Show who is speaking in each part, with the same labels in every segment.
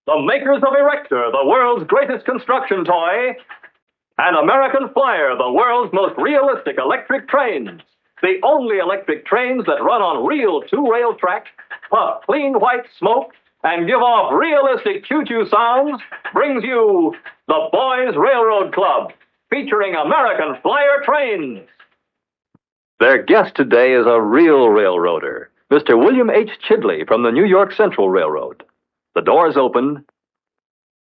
Speaker 1: the makers of Erector, the world's greatest construction toy, and American Flyer, the world's most realistic electric trains. The only electric trains that run on real two-rail tracks, puff clean white smoke, and give off realistic choo-choo sounds, brings you the Boys Railroad Club, featuring American Flyer trains. Their guest today is a real railroader, Mr. William H. Chidley from the New York Central Railroad. The doors open.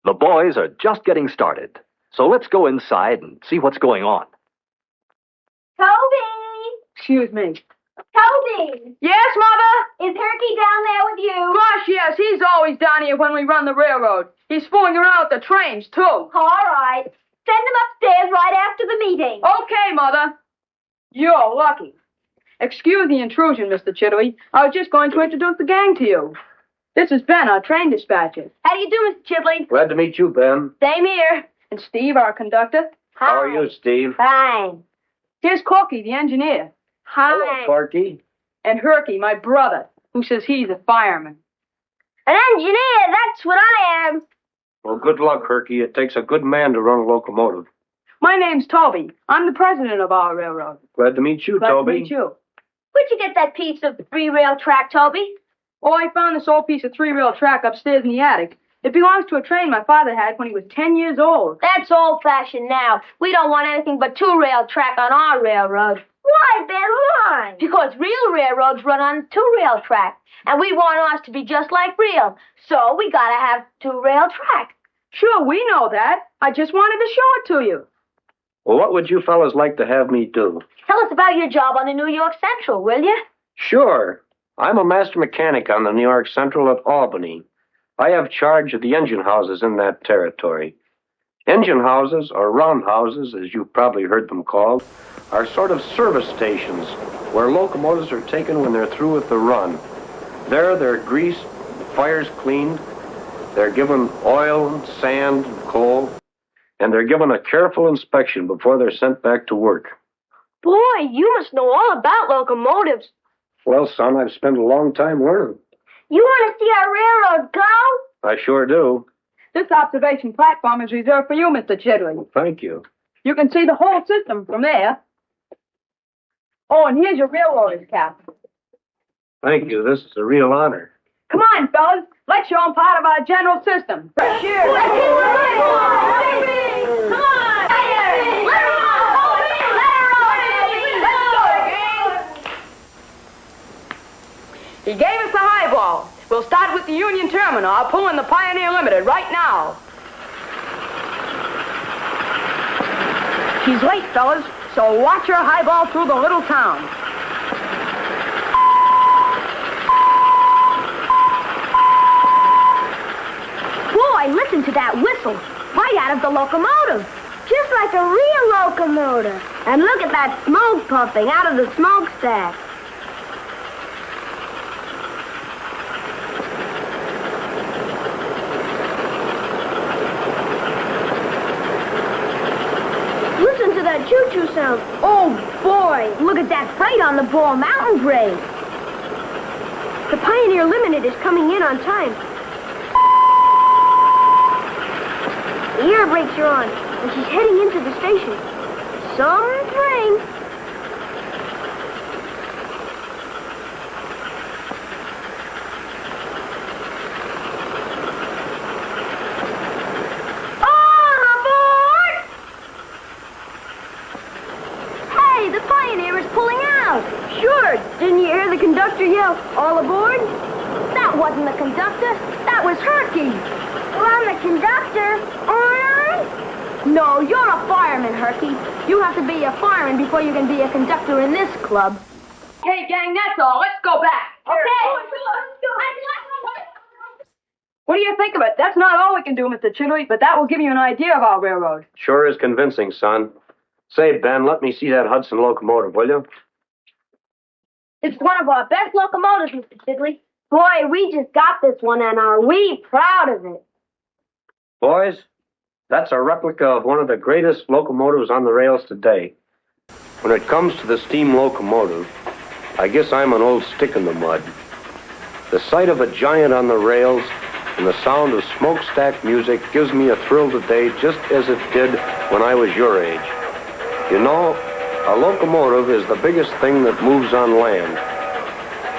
Speaker 1: The boys are just getting started. So let's go inside and see what's going on.
Speaker 2: Toby!
Speaker 3: Excuse me.
Speaker 2: Toby!
Speaker 3: Yes, Mother?
Speaker 2: Is Herky down there with you?
Speaker 3: Gosh, yes, he's always down here when we run the railroad. He's fooling around with the trains, too.
Speaker 2: All right. Send him upstairs right after the meeting.
Speaker 3: Okay, Mother. You're lucky. Excuse the intrusion, Mr. Chidley. I was just going to introduce the gang to you. This is Ben, our train dispatcher.
Speaker 2: How do you do, Mr. Chidley?
Speaker 4: Glad to meet you, Ben.
Speaker 2: Same here.
Speaker 3: And Steve, our conductor.
Speaker 2: Hi.
Speaker 4: How are you, Steve?
Speaker 2: Fine.
Speaker 3: Here's Corky, the engineer.
Speaker 2: Hi.
Speaker 4: Hello, Corky.
Speaker 3: And Herky, my brother, who says he's a fireman.
Speaker 2: An engineer, that's what I am.
Speaker 4: Well, good luck, Herky. It takes a good man to run a locomotive.
Speaker 3: My name's Toby. I'm the president of our railroad.
Speaker 4: Glad to meet you,
Speaker 3: Glad
Speaker 4: Toby.
Speaker 3: to meet you.
Speaker 2: Where'd you get that piece of three-rail track, Toby?
Speaker 3: Oh, I found this old piece of three-rail track upstairs in the attic. It belongs to a train my father had when he was 10 years old.
Speaker 2: That's old-fashioned now. We don't want anything but two-rail track on our railroad. Why, Ben, why? Because real railroads run on two-rail track, and we want ours to be just like real. So we gotta have two-rail track.
Speaker 3: Sure, we know that. I just wanted to show it to you.
Speaker 4: Well, what would you fellas like to have me do?
Speaker 2: Tell us about your job on the New York Central, will you?
Speaker 4: Sure. I'm a master mechanic on the New York Central at Albany. I have charge of the engine houses in that territory. Engine houses, or roundhouses, as you've probably heard them called, are sort of service stations where locomotives are taken when they're through with the run. There, they're greased, the fire's cleaned, they're given oil, sand, and coal, and they're given a careful inspection before they're sent back to work.
Speaker 2: Boy, you must know all about locomotives.
Speaker 4: Well, son, I've spent a long time learning.
Speaker 2: You want to see our railroad go?
Speaker 4: I sure do.
Speaker 3: This observation platform is reserved for you, Mr. Chidley.
Speaker 4: Thank you.
Speaker 3: You can see the whole system from there. Oh, and here's your railroader's cap.
Speaker 4: Thank you. This is a real honor.
Speaker 3: Come on, fellas. Let's show them part of our general system. Sure.
Speaker 2: Come on!
Speaker 3: He gave us the highball. We'll start with the Union Terminal. I'll pull in the Pioneer Limited right now. She's late, fellas, so watch your highball through the little town.
Speaker 2: Boy, listen to that whistle. Right out of the locomotive. Just like a real locomotive. And look at that smoke puffing out of the smokestack. Listen to that choo-choo sound. Oh, boy, look at that freight on the Ball Mountain grade. The Pioneer Limited is coming in on time. The air brakes are on, and she's heading into the station. Some train. All aboard! Hey, the Pioneer is pulling out. Sure. Didn't you hear the conductor yell, all aboard? That wasn't the conductor. That was Herky. Well, I'm the conductor, aren't I? No, you're a fireman, Herky. You have to be a fireman before you can be a conductor in this club.
Speaker 3: Hey, gang, that's all. Let's go back.
Speaker 2: Okay.
Speaker 3: What do you think of it? That's not all we can do, Mr. Chidley, but that will give you an idea of our railroad.
Speaker 4: Sure is convincing, son. Say, Ben, let me see that Hudson locomotive, will you?
Speaker 2: It's one of our best locomotives, Mr. Chidley. Boy, we just got this one, and are we proud of it.
Speaker 4: Boys, that's a replica of one of the greatest locomotives on the rails today. When it comes to the steam locomotive, I guess I'm an old stick in the mud. The sight of a giant on the rails and the sound of smokestack music gives me a thrill today just as it did when I was your age. You know, a locomotive is the biggest thing that moves on land.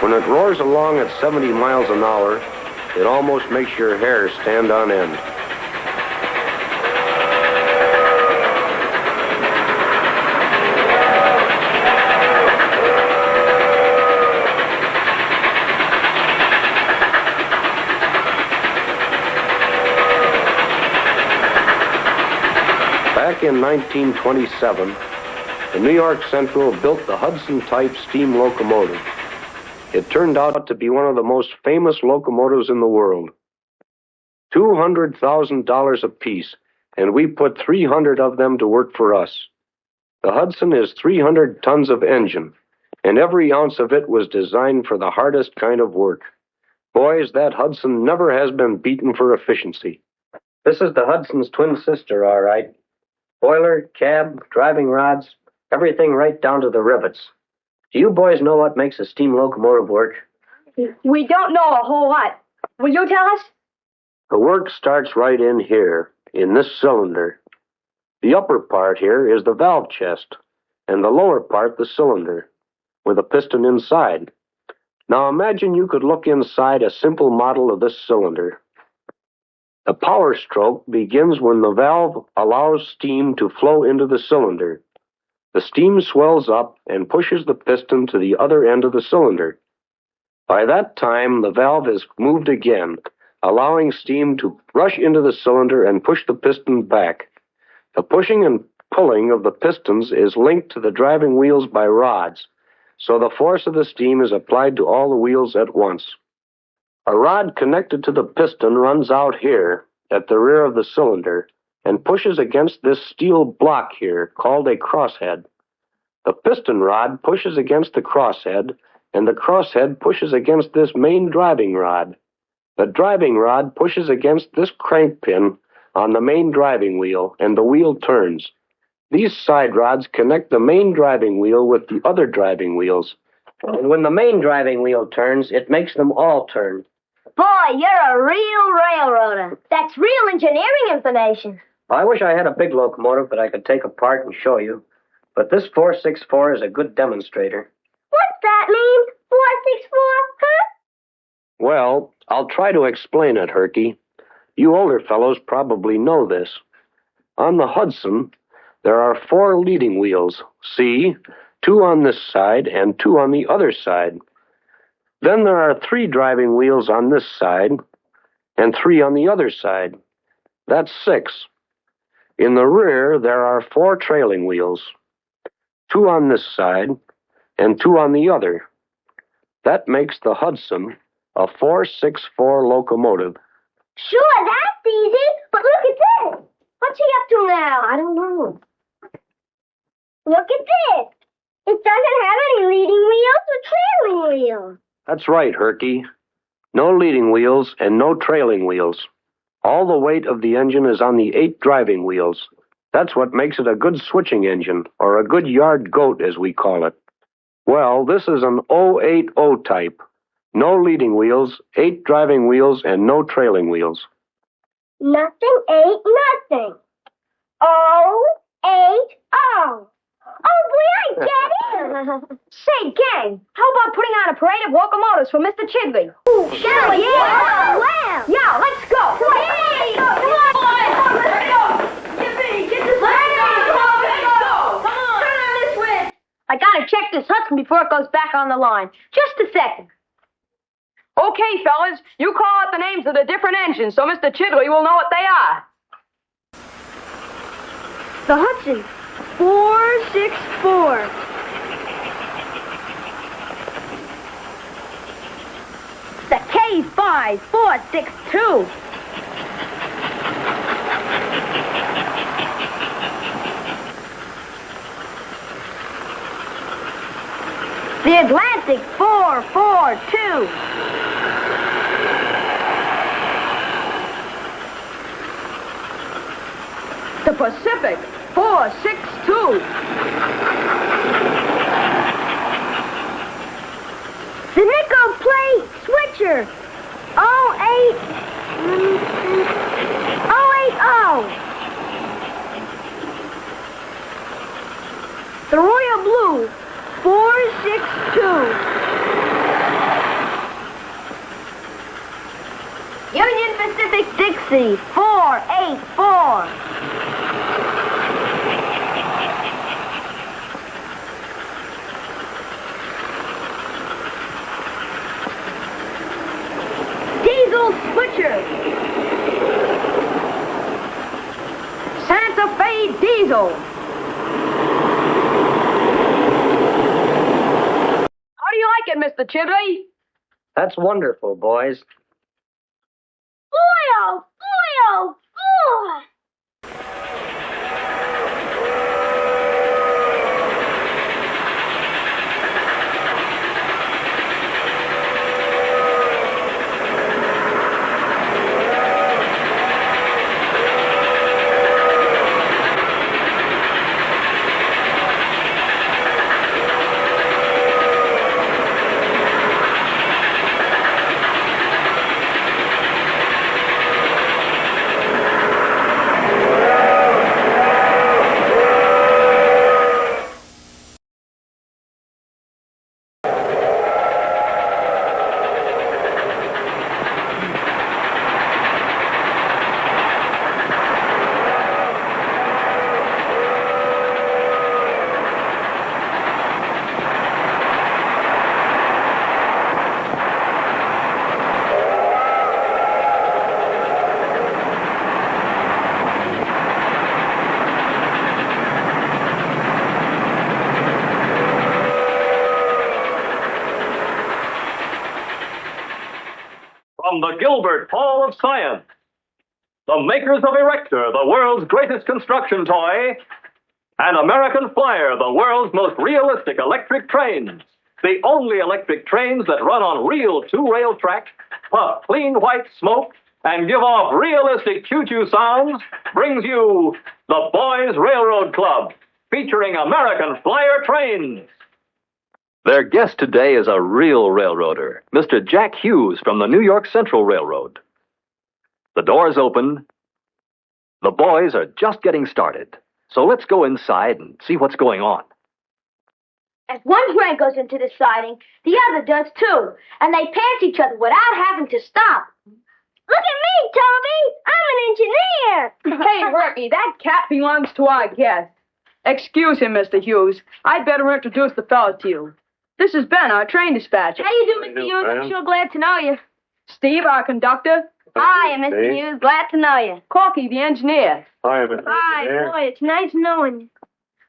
Speaker 4: When it roars along at 70 miles an hour, it almost makes your hair stand on end. Back in 1927, the New York Central built the Hudson-type steam locomotive. It turned out to be one of the most famous locomotives in the world. $200,000 apiece, and we put 300 of them to work for us. The Hudson is 300 tons of engine, and every ounce of it was designed for the hardest kind of work. Boys, that Hudson never has been beaten for efficiency. This is the Hudson's twin sister, all right. Boiler, cab, driving rods, everything right down to the rivets. Do you boys know what makes a steam locomotive work?
Speaker 3: We don't know a whole lot. Will you tell us?
Speaker 4: The work starts right in here, in this cylinder. The upper part here is the valve chest, and the lower part the cylinder, with a piston inside. Now imagine you could look inside a simple model of this cylinder. The power stroke begins when the valve allows steam to flow into the cylinder. The steam swells up and pushes the piston to the other end of the cylinder. By that time, the valve is moved again, allowing steam to rush into the cylinder and push the piston back. The pushing and pulling of the pistons is linked to the driving wheels by rods, so the force of the steam is applied to all the wheels at once. A rod connected to the piston runs out here at the rear of the cylinder and pushes against this steel block here called a crosshead. The piston rod pushes against the crosshead, and the crosshead pushes against this main driving rod. The driving rod pushes against this crank pin on the main driving wheel, and the wheel turns. These side rods connect the main driving wheel with the other driving wheels. And when the main driving wheel turns, it makes them all turn.
Speaker 2: Boy, you're a real railroader. That's real engineering information.
Speaker 4: I wish I had a big locomotive that I could take apart and show you, but this 464 is a good demonstrator.
Speaker 2: What's that mean? 464, huh?
Speaker 4: Well, I'll try to explain it, Herky. You older fellows probably know this. On the Hudson, there are 4 leading wheels. See? 2 on this side and 2 on the other side. Then there are 3 driving wheels on this side and 3 on the other side. That's 6. In the rear, there are 4 trailing wheels. 2 on this side and 2 on the other. That makes the Hudson a 464 locomotive.
Speaker 2: Sure, that's easy. But look at this. What's he up to now? I don't know. Look at this. It doesn't have any leading wheels or trailing wheels.
Speaker 4: That's right, Herky. No leading wheels and no trailing wheels. All the weight of the engine is on the 8 driving wheels. That's what makes it a good switching engine, or a good yard goat, as we call it. Well, this is an 080 type. No leading wheels, 8 driving wheels, and no trailing wheels.
Speaker 2: Nothing ain't nothing. 080. Oh, boy, I get it.
Speaker 3: Say, gang, how about putting on a parade of locomotives for Mr. Chidley?
Speaker 2: Ooh, sure, yeah. Well.
Speaker 3: Yeah, let's go.
Speaker 2: Hey,
Speaker 3: Come on, boys. Let's go. Yippee, get this thing going. Come on, let's go. Come on. Turn on this switch. I gotta check this Hudson before it goes back on the line. Just a second. Okay, fellas, you call out the names of the different engines so Mr. Chidley will know what they are.
Speaker 2: The Hudson. 464.
Speaker 3: The K5462. The Atlantic 442. The Pacific 462.
Speaker 2: The nickel plate switcher. 08. Pacific Dixie 484. Diesel Switcher. Santa Fe Diesel.
Speaker 3: How do you like it, Mr. Chidley?
Speaker 4: That's wonderful, boys.
Speaker 2: Brio! Brio! Brio!
Speaker 1: From the Gilbert Hall of Science, the makers of Erector, the world's greatest construction toy, and American Flyer, the world's most realistic electric trains. The only electric trains that run on real two-rail track, puff clean white smoke, and give off realistic choo-choo sounds, brings you the Boys Railroad Club, featuring American Flyer trains. Their guest today is a real railroader, Mr. Jack Hughes from the New York Central Railroad. The doors open. The boys are just getting started. So let's go inside and see what's going on.
Speaker 2: As one train goes into the siding, the other does too. And they pass each other without having to stop. Look at me, Toby! I'm an engineer!
Speaker 3: Hey, Ricky, that cat belongs to our guest. Excuse him, Mr. Hughes. I'd better introduce the fellow to you. This is Ben, our train dispatcher.
Speaker 2: How you do, Mr. Hughes? I'm sure glad to know you.
Speaker 3: Steve, our conductor.
Speaker 2: Hi, Mr. Hughes. Glad to know you.
Speaker 3: Corky, the engineer.
Speaker 5: Hi, Mr.
Speaker 2: Hi, boy, it's nice knowing you.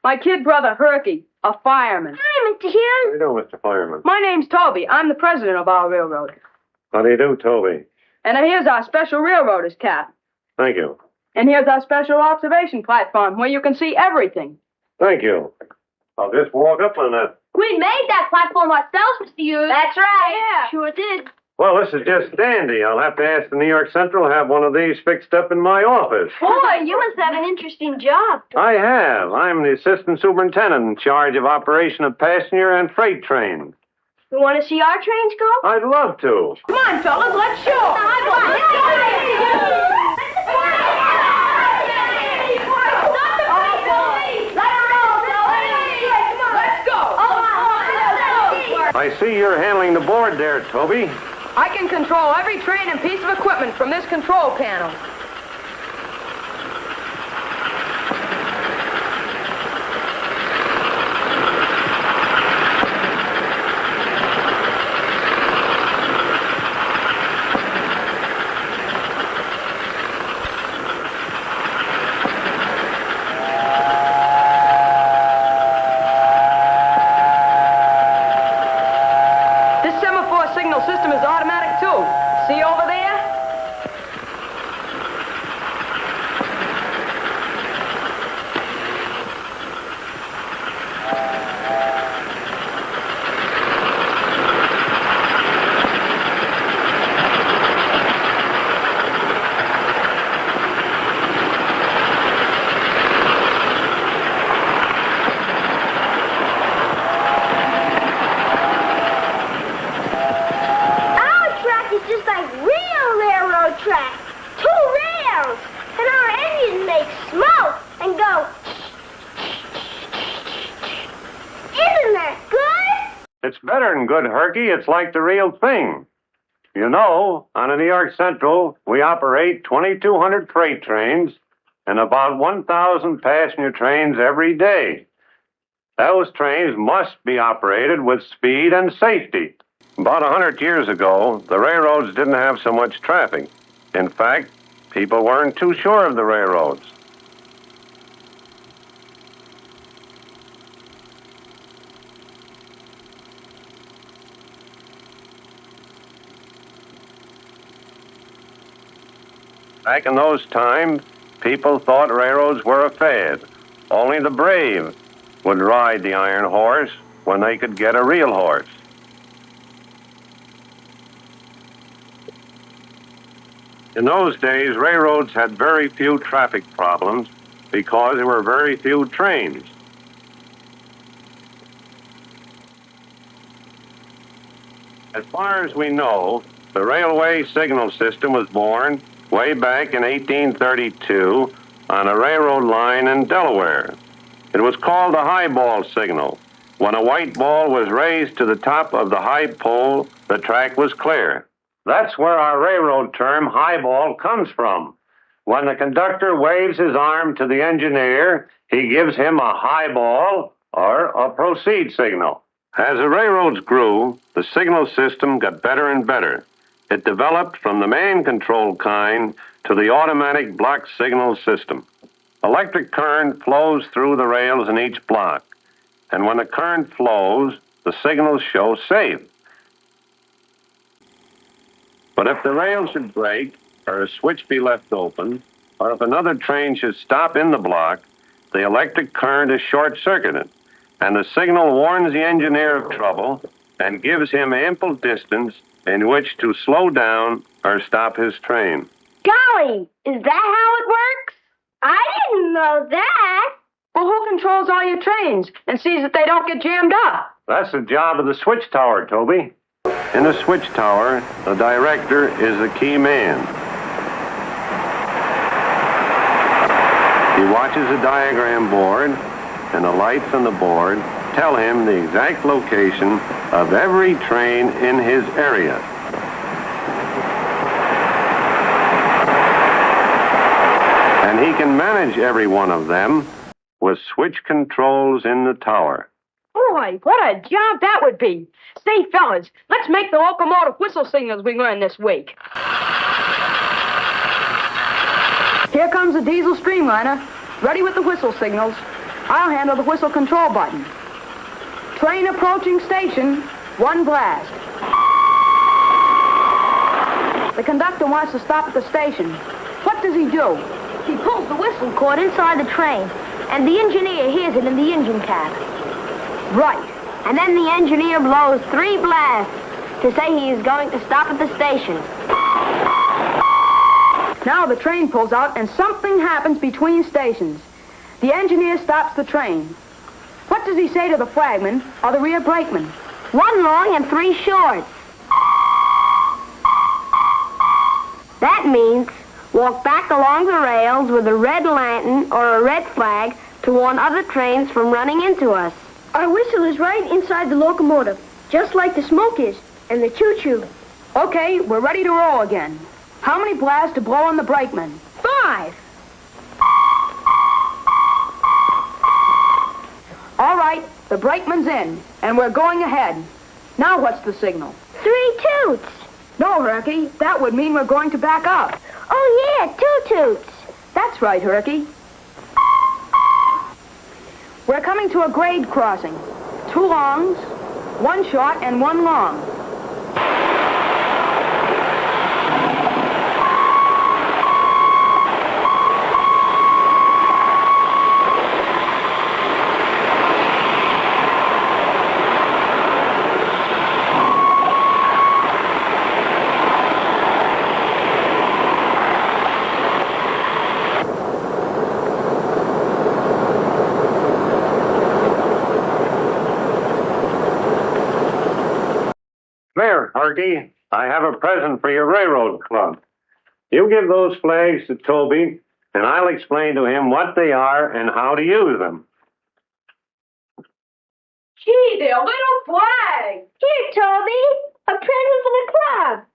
Speaker 3: My kid brother, Herky, a fireman.
Speaker 2: Hi, Mr.
Speaker 5: How
Speaker 2: Hughes.
Speaker 5: you doing, Mr. Fireman?
Speaker 3: My name's Toby. I'm the president of our railroad.
Speaker 5: How do you do, Toby?
Speaker 3: And here's our special railroaders cap.
Speaker 5: Thank you.
Speaker 3: And here's our special observation platform where you can see everything.
Speaker 5: Thank you. I'll just walk up on that.
Speaker 2: We made that platform ourselves, Mr. Hughes. That's right.
Speaker 3: Yeah.
Speaker 2: Sure did.
Speaker 5: Well, this is just dandy. I'll have to ask the New York Central to have one of these fixed up in my office.
Speaker 2: Boy, you must have an interesting job.
Speaker 5: I have. I'm the assistant superintendent in charge of operation of passenger and freight trains.
Speaker 2: You want to see our trains go?
Speaker 5: I'd love to.
Speaker 3: Come on, fellas, let's show.
Speaker 5: I see you're handling the board there, Toby.
Speaker 3: I can control every train and piece of equipment from this control panel. This semaphore signal system is automatic, too. See over there?
Speaker 2: Our track is just like real railroad track. 2 rails. And our engines make smoke and go. Isn't that good?
Speaker 5: It's better than good, Herky. It's like the real thing. You know, on the New York Central, we operate 2,200 freight trains and about 1,000 passenger trains every day. Those trains must be operated with speed and safety. About 100 years ago, the railroads didn't have so much traffic. In fact, people weren't too sure of the railroads. Back in those times, people thought railroads were a fad. Only the brave would ride the iron horse when they could get a real horse. In those days, railroads had very few traffic problems because there were very few trains. As far as we know, the railway signal system was born way back in 1832 on a railroad line in Delaware. It was called the highball signal. When a white ball was raised to the top of the high pole, the track was clear. That's where our railroad term highball comes from. When the conductor waves his arm to the engineer, he gives him a highball or a proceed signal. As the railroads grew, the signal system got better and better. It developed from the main control kind to the automatic block signal system. Electric current flows through the rails in each block, and when the current flows, the signals show safe. But if the rail should break, or a switch be left open, or if another train should stop in the block, the electric current is short-circuited, and the signal warns the engineer of trouble and gives him ample distance in which to slow down or stop his train.
Speaker 3: Golly, is that how it works? I didn't know that.
Speaker 6: Well, who controls all your trains and sees that they don't get jammed up?
Speaker 5: That's the job of the switch tower, Toby. In the switch tower, the director is the key man. He watches the diagram board, and the lights on the board tell him the exact location of every train in his area. And he can manage every one of them with switch controls in the tower.
Speaker 6: Boy, what a job that would be. Say, fellas, let's make the locomotive whistle signals we learned this week.
Speaker 7: Here comes the diesel streamliner, ready with the whistle signals. I'll handle the whistle control button. Train approaching station, 1 blast. The conductor wants to stop at the station. What does he do?
Speaker 2: He pulls the whistle cord inside the train, and the engineer hears it in the engine cab.
Speaker 7: Right.
Speaker 2: And then the engineer blows 3 blasts to say he is going to stop at the station.
Speaker 7: Now the train pulls out and something happens between stations. The engineer stops the train. What does he say to the flagman or the rear brakeman?
Speaker 2: 1 long and 3 short. That means walk back along the rails with a red lantern or a red flag to warn other trains from running into us.
Speaker 3: Our whistle is right inside the locomotive, just like the smoke is, and the choo-choo.
Speaker 7: Okay, we're ready to roll again. How many blasts to blow on the brakeman?
Speaker 3: 5.
Speaker 7: All right, the brakeman's in, and we're going ahead. Now what's the signal?
Speaker 3: 3 toots.
Speaker 7: No, Herky, that would mean we're going to back up.
Speaker 3: Oh, yeah, 2 toots.
Speaker 7: That's right, Herky. We're coming to a grade crossing. 2 longs, 1 short, and 1 long.
Speaker 5: There, Harky, I have a present for your railroad club. You give those flags to Toby, and I'll explain to him what they are and how to use them.
Speaker 6: Gee, they're little flags.
Speaker 3: Here, Toby, a present for the club.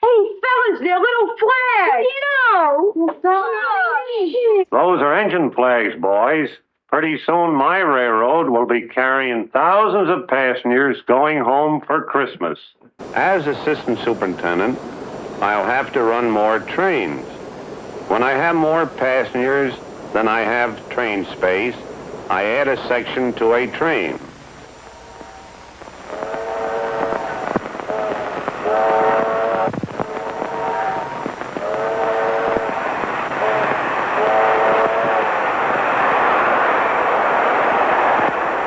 Speaker 6: Hey, fellas, they're little flags.
Speaker 5: Those are engine flags, boys. Pretty soon my railroad will be carrying thousands of passengers going home for Christmas. As assistant superintendent, I'll have to run more trains. When I have more passengers than I have train space, I add a section to a train.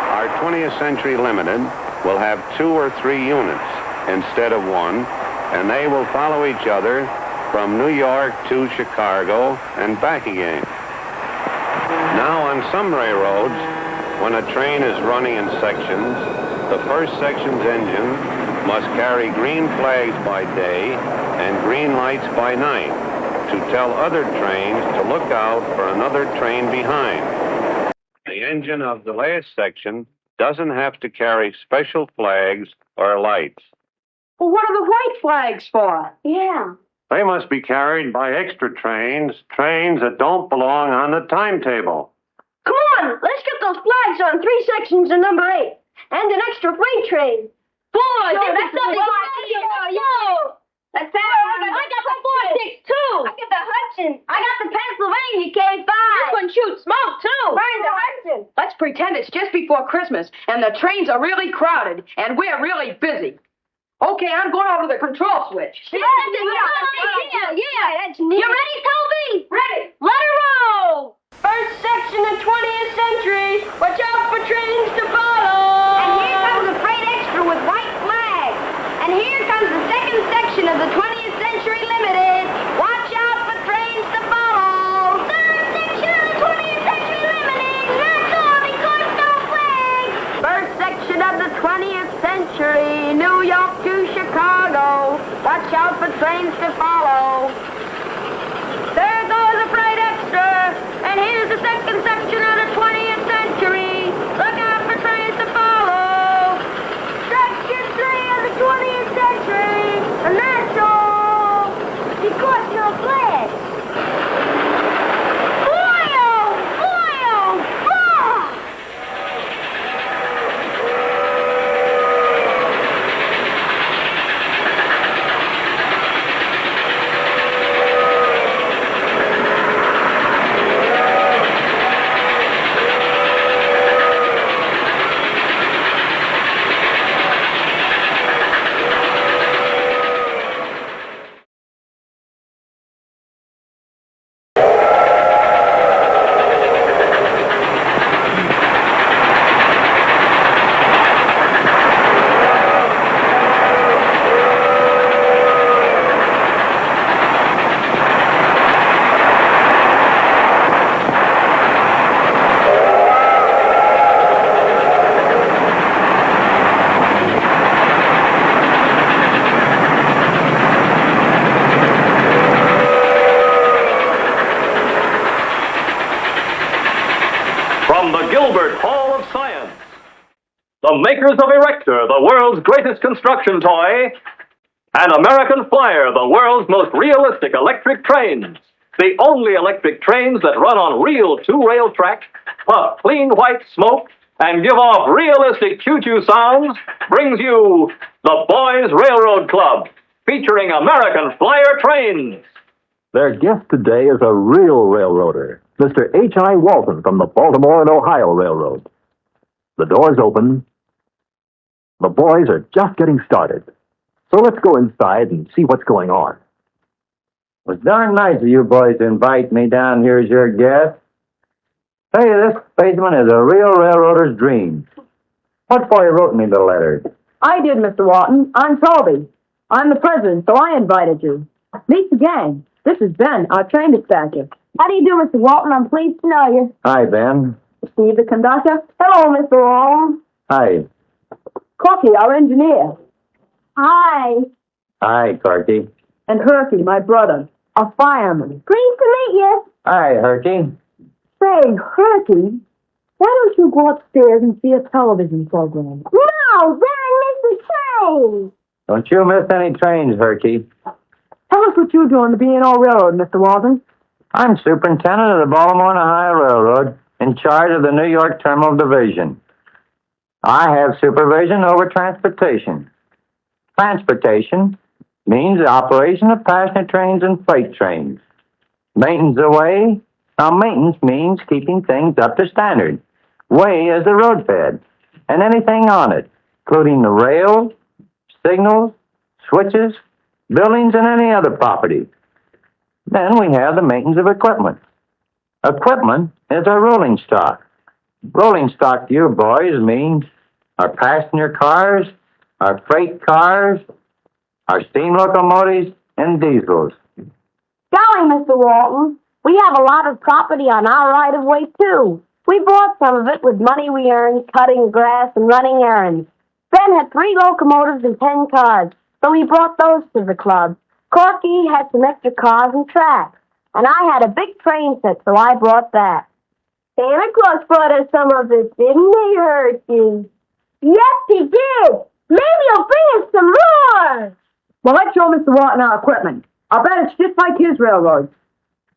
Speaker 5: Our 20th Century Limited will have 2 or 3 units instead of 1, and they will follow each other from New York to Chicago and back again. Now, on some railroads, when a train is running in sections, the first section's engine must carry green flags by day and green lights by night to tell other trains to look out for another train behind. The engine of the last section doesn't have to carry special flags or lights.
Speaker 6: Well, what are the white flags for?
Speaker 2: Yeah.
Speaker 5: They must be carried by extra trains that don't belong on the timetable.
Speaker 2: Come on, let's get those flags on 3 sections of number 8. And an extra freight train.
Speaker 3: Boy,
Speaker 2: No,
Speaker 3: this
Speaker 2: that's
Speaker 3: is something
Speaker 2: the
Speaker 3: like
Speaker 2: idea.
Speaker 3: Yo!
Speaker 2: That's
Speaker 3: I got the 4-6 too.
Speaker 2: I got the Hudson. I got the Pennsylvania K5.
Speaker 3: This one shoots smoke too.
Speaker 2: Burn the Hudson.
Speaker 6: Let's pretend it's just before Christmas, and the trains are really crowded, and we're really busy. Okay, I'm going over to the control switch.
Speaker 3: Yeah,
Speaker 2: that's neat.
Speaker 3: You ready, Toby?
Speaker 2: Ready.
Speaker 3: Let her roll.
Speaker 2: First section of 20th century. Watch out for trains to follow. And here comes the freight extra with white flags. And here comes the second section of the 20th century limited. Watch out for trains to follow. Third section of the 20th century limited. That's all because no flags. First section of the 20th century. New York to Chicago. Watch out for trains to follow. There goes the freight extra. And here's the second section of the 20th century. Look out for trains to follow. Section 3 of the 20th century. And that's all. Because no flags. Boy, oh, boy.
Speaker 1: From the Gilbert Hall of Science, the makers of Erector, the world's greatest construction toy, and American Flyer, the world's most realistic electric trains. The only electric trains that run on real 2-rail track, puff clean white smoke, and give off realistic choo-choo sounds, brings you the Boys Railroad Club, featuring American Flyer trains.
Speaker 8: Their guest today is a real railroader, Mr. H.I. Walton from the Baltimore and Ohio Railroad. The doors open. The boys are just getting started. So let's go inside and see what's going on.
Speaker 9: It was darn nice of you boys to invite me down here as your guest. Tell you, this spaceman is a real railroader's dream. What for you wrote me the letter?
Speaker 7: I did, Mr. Walton. I'm Toby. I'm the president, so I invited you. Meet the gang. This is Ben, our train dispatcher.
Speaker 2: How do you do, Mr. Walton? I'm pleased to know you.
Speaker 9: Hi, Ben.
Speaker 7: Steve, the conductor.
Speaker 2: Hello, Mr. Walton.
Speaker 9: Hi.
Speaker 7: Corky, our engineer.
Speaker 2: Hi.
Speaker 9: Hi, Corky.
Speaker 7: And Herky, my brother, a fireman.
Speaker 2: Pleased to meet you.
Speaker 9: Hi, Herky.
Speaker 7: Say, Herky, why don't you go upstairs and see a television program?
Speaker 2: No, then I miss the train.
Speaker 9: Don't you miss any trains, Herky.
Speaker 7: Tell us what you do on the B&O Railroad, Mr. Walton.
Speaker 9: I'm superintendent of the Baltimore and Ohio Railroad, in charge of the New York Terminal Division. I have supervision over transportation. Transportation means the operation of passenger trains and freight trains. Maintenance away. Now, maintenance means keeping things up to standard. Way is the road bed, and anything on it, including the rails, signals, switches, buildings, and any other property. Then we have the maintenance of equipment. Equipment is our rolling stock. Rolling stock to you boys means our passenger cars, our freight cars, our steam locomotives, and diesels.
Speaker 3: Golly, Mr. Walton, we have a lot of property on our right-of-way, too. We bought some of it with money we earned cutting grass and running errands. Ben had 3 locomotives and 10 cars, so we brought those to the club. Corky had some extra cars and tracks, and I had a big train set, so I brought that. Santa Claus brought us some of it, didn't he, Hershey? Yes, he did. Maybe he'll bring us some more.
Speaker 7: Well, let's show Mr. Walton our equipment. I'll bet it's just like his railroad.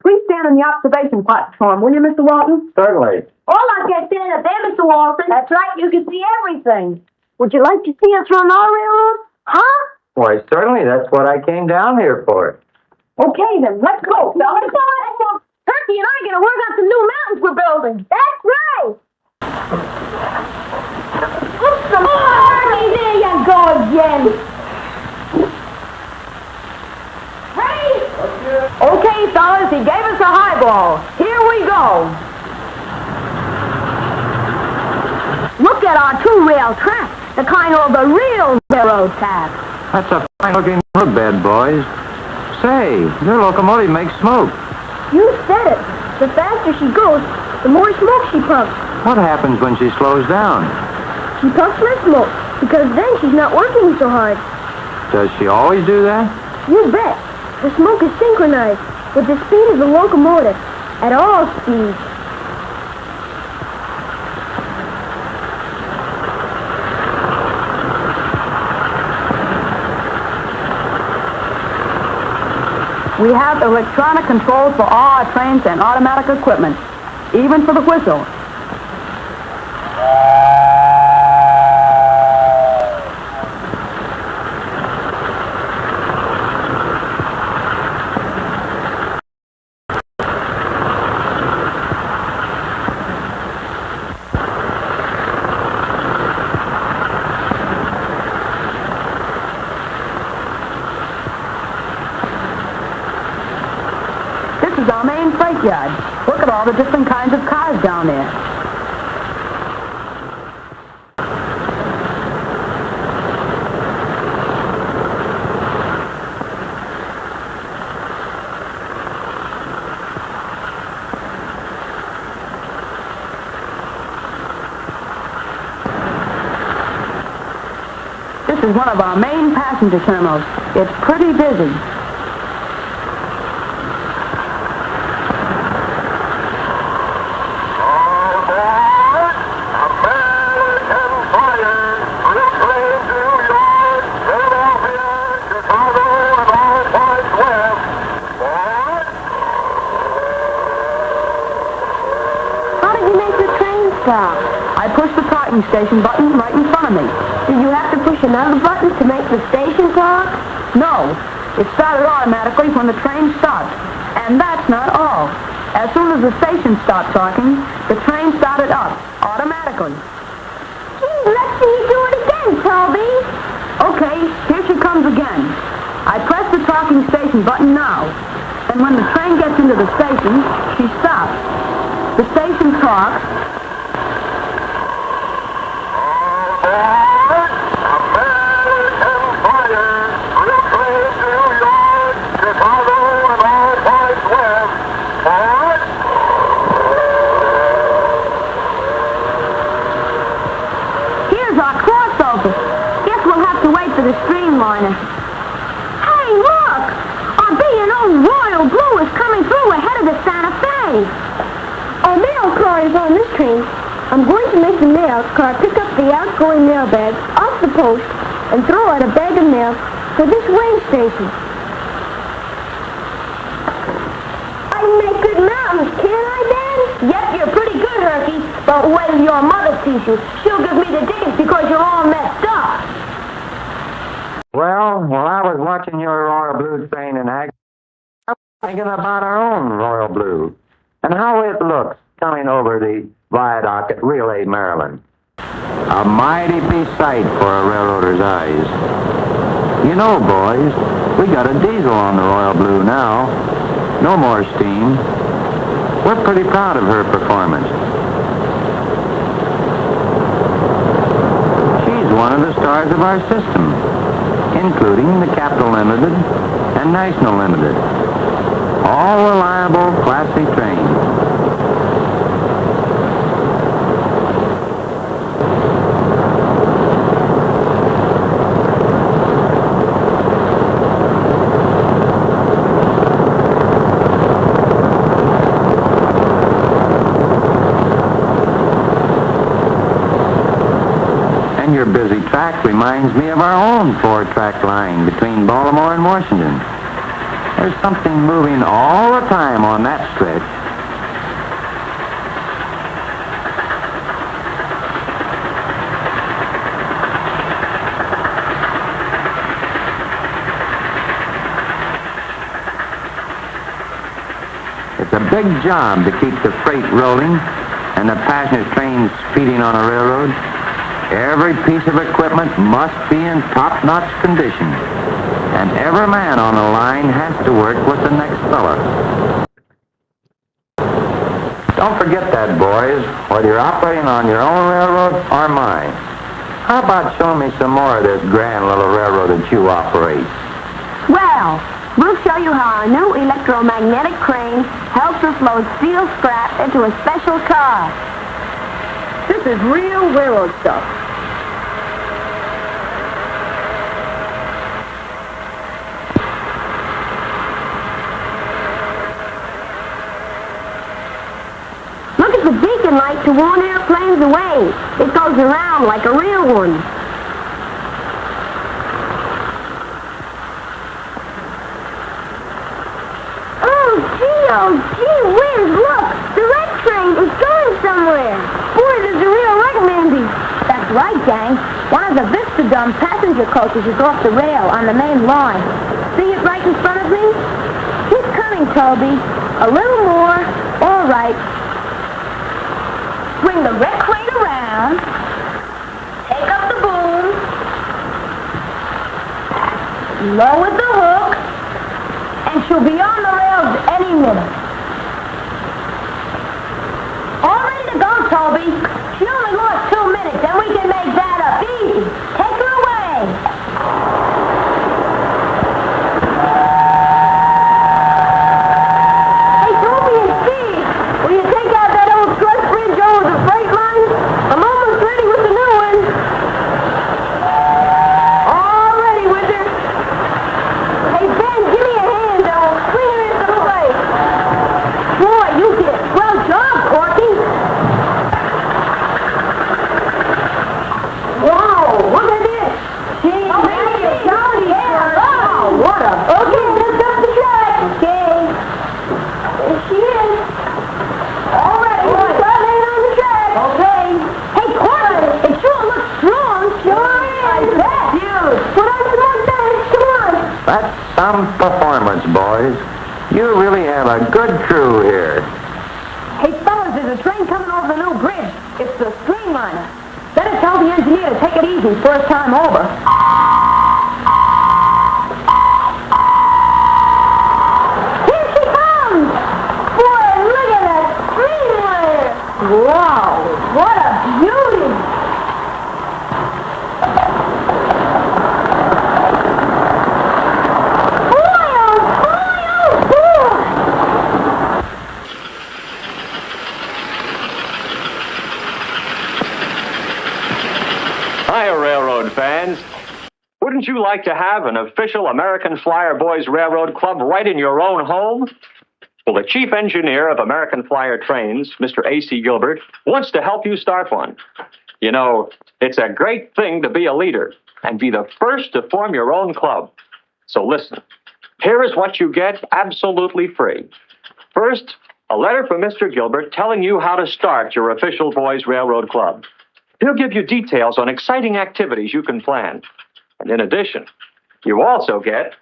Speaker 7: Please stand on the observation platform, will you, Mr. Walton?
Speaker 9: Certainly.
Speaker 3: All I can stand up there, Mr. Walton. That's right, you can see everything. Would you like to see us run our railroad? Huh?
Speaker 9: Why, certainly. That's what I came down here for.
Speaker 7: Okay, then, let's go.
Speaker 3: Now, let's go. Turkey and I are going to work on some new mountains we're building. That's right. Oops, some Turkey, there you go again. Ready?
Speaker 7: Okay, fellas, he gave us a highball. Here we go. Look at our 2-rail track, the kind of the real railroad track.
Speaker 9: That's a fine-looking roadbed, boys. Say, your locomotive makes smoke.
Speaker 2: You said it. The faster she goes, the more smoke she pumps.
Speaker 9: What happens when she slows down?
Speaker 2: She pumps less smoke, because then she's not working so hard.
Speaker 9: Does she always do that?
Speaker 2: You bet. The smoke is synchronized with the speed of the locomotive at all speeds.
Speaker 7: We have electronic controls for all our trains and automatic equipment, even for the whistle. This is our main freight yard. Look at all the different kinds of cars down there. This is one of our main passenger terminals. It's pretty busy. I pushed the parking station button right in front of me.
Speaker 2: Did you have to push another button to make the station talk?
Speaker 7: No, it started automatically when the train stopped. And that's not all. As soon as the station stopped talking, the train started up, automatically.
Speaker 2: Gee, let's see you do it again, Toby.
Speaker 7: Okay, here she comes again. I press the talking station button now. And when the train gets into the station, she stops. The station talks. Here's our crossover. Guess we'll have to wait for the streamliner.
Speaker 2: Hey, look! Our B&O Royal Blue is coming through ahead of the Santa Fe. Our mail car is on this train. I'm going to make the mail car pick up the outgoing mail bag off the post and throw out a bag of mail for this weigh station. Can I, Ben? Yep, you're pretty good, Herky. But when your mother sees you, she'll give me the dickens because you're all messed up.
Speaker 9: Well, while I was watching your Royal Blue train in action, I was thinking about our own Royal Blue and how it looks coming over the viaduct at Relay, Maryland. A mighty piece sight for a railroader's eyes. You know, boys, we got a diesel on the Royal Blue now. No more steam. We're pretty proud of her performance. She's one of the stars of our system, including the Capital Limited and National Limited. All reliable, classy trains. And your busy track reminds me of our own 4-track line between Baltimore and Washington. There's something moving all the time on that stretch. It's a big job to keep the freight rolling and the passenger trains speeding on a railroad. Every piece of equipment must be in top-notch condition, and every man on the line has to work with the next fella. Don't forget that, boys, whether you're operating on your own railroad or mine. How about showing me some more of this grand little railroad that you operate?
Speaker 2: Well, we'll show you how our new electromagnetic crane helps us load steel scrap into a special car.
Speaker 7: This is real railroad stuff.
Speaker 2: Look at the beacon light to warn airplanes away. It goes around like a real one. Oh, gee whiz, look! The red train is going somewhere! Boy, there's a real wreck, Mandy!
Speaker 3: That's right, gang. One of the Vistadom passenger coaches is off the rail on the main line. See it right in front of me? Keep coming, Toby. A little more. All right. Swing the red crane around. Take up the boom. Lower the hook. And she'll be on the rails any minute. All ready to go, Toby. She only lost 2 minutes, and we can make that up easy. Take her away.
Speaker 2: Hey, Toby and Steve, will you take out that old truss bridge over the freight line? I'm almost ready with the new one. All ready with her. Hey, Ben, give me a hand. I'll swing her into place. Boy, you did a swell job, Corky. Wow, look at this. Gee, maybe a Johnny. Wow, what a... Okay, let's up the track. Okay. There she is. All right, let's start laying on the track. Okay. Hey, Corky, it sure looks strong. Sure is. I bet. Dude, put on some more dance. Come on.
Speaker 9: That's some performance, boys. You really have a good crew here.
Speaker 7: Hey, fellas, there's a train coming over the new bridge. It's the streamliner. Better tell the engineer to take it easy first time over.
Speaker 2: Here she comes. Boy, look at that streamliner.
Speaker 7: Wow, what a beauty!
Speaker 2: Boy, oh boy, oh boy.
Speaker 1: Hiya, railroad fans. Wouldn't you like to have an official American Flyer Boys Railroad Club right in your own home? Well, the chief engineer of American Flyer Trains, Mr. A.C. Gilbert, wants to help you start one. You know, it's a great thing to be a leader and be the first to form your own club. So listen, here is what you get absolutely free. First, A letter from Mr. Gilbert telling you how to start your official Boys Railroad Club. He'll give you details on exciting activities you can plan. And in addition, you also get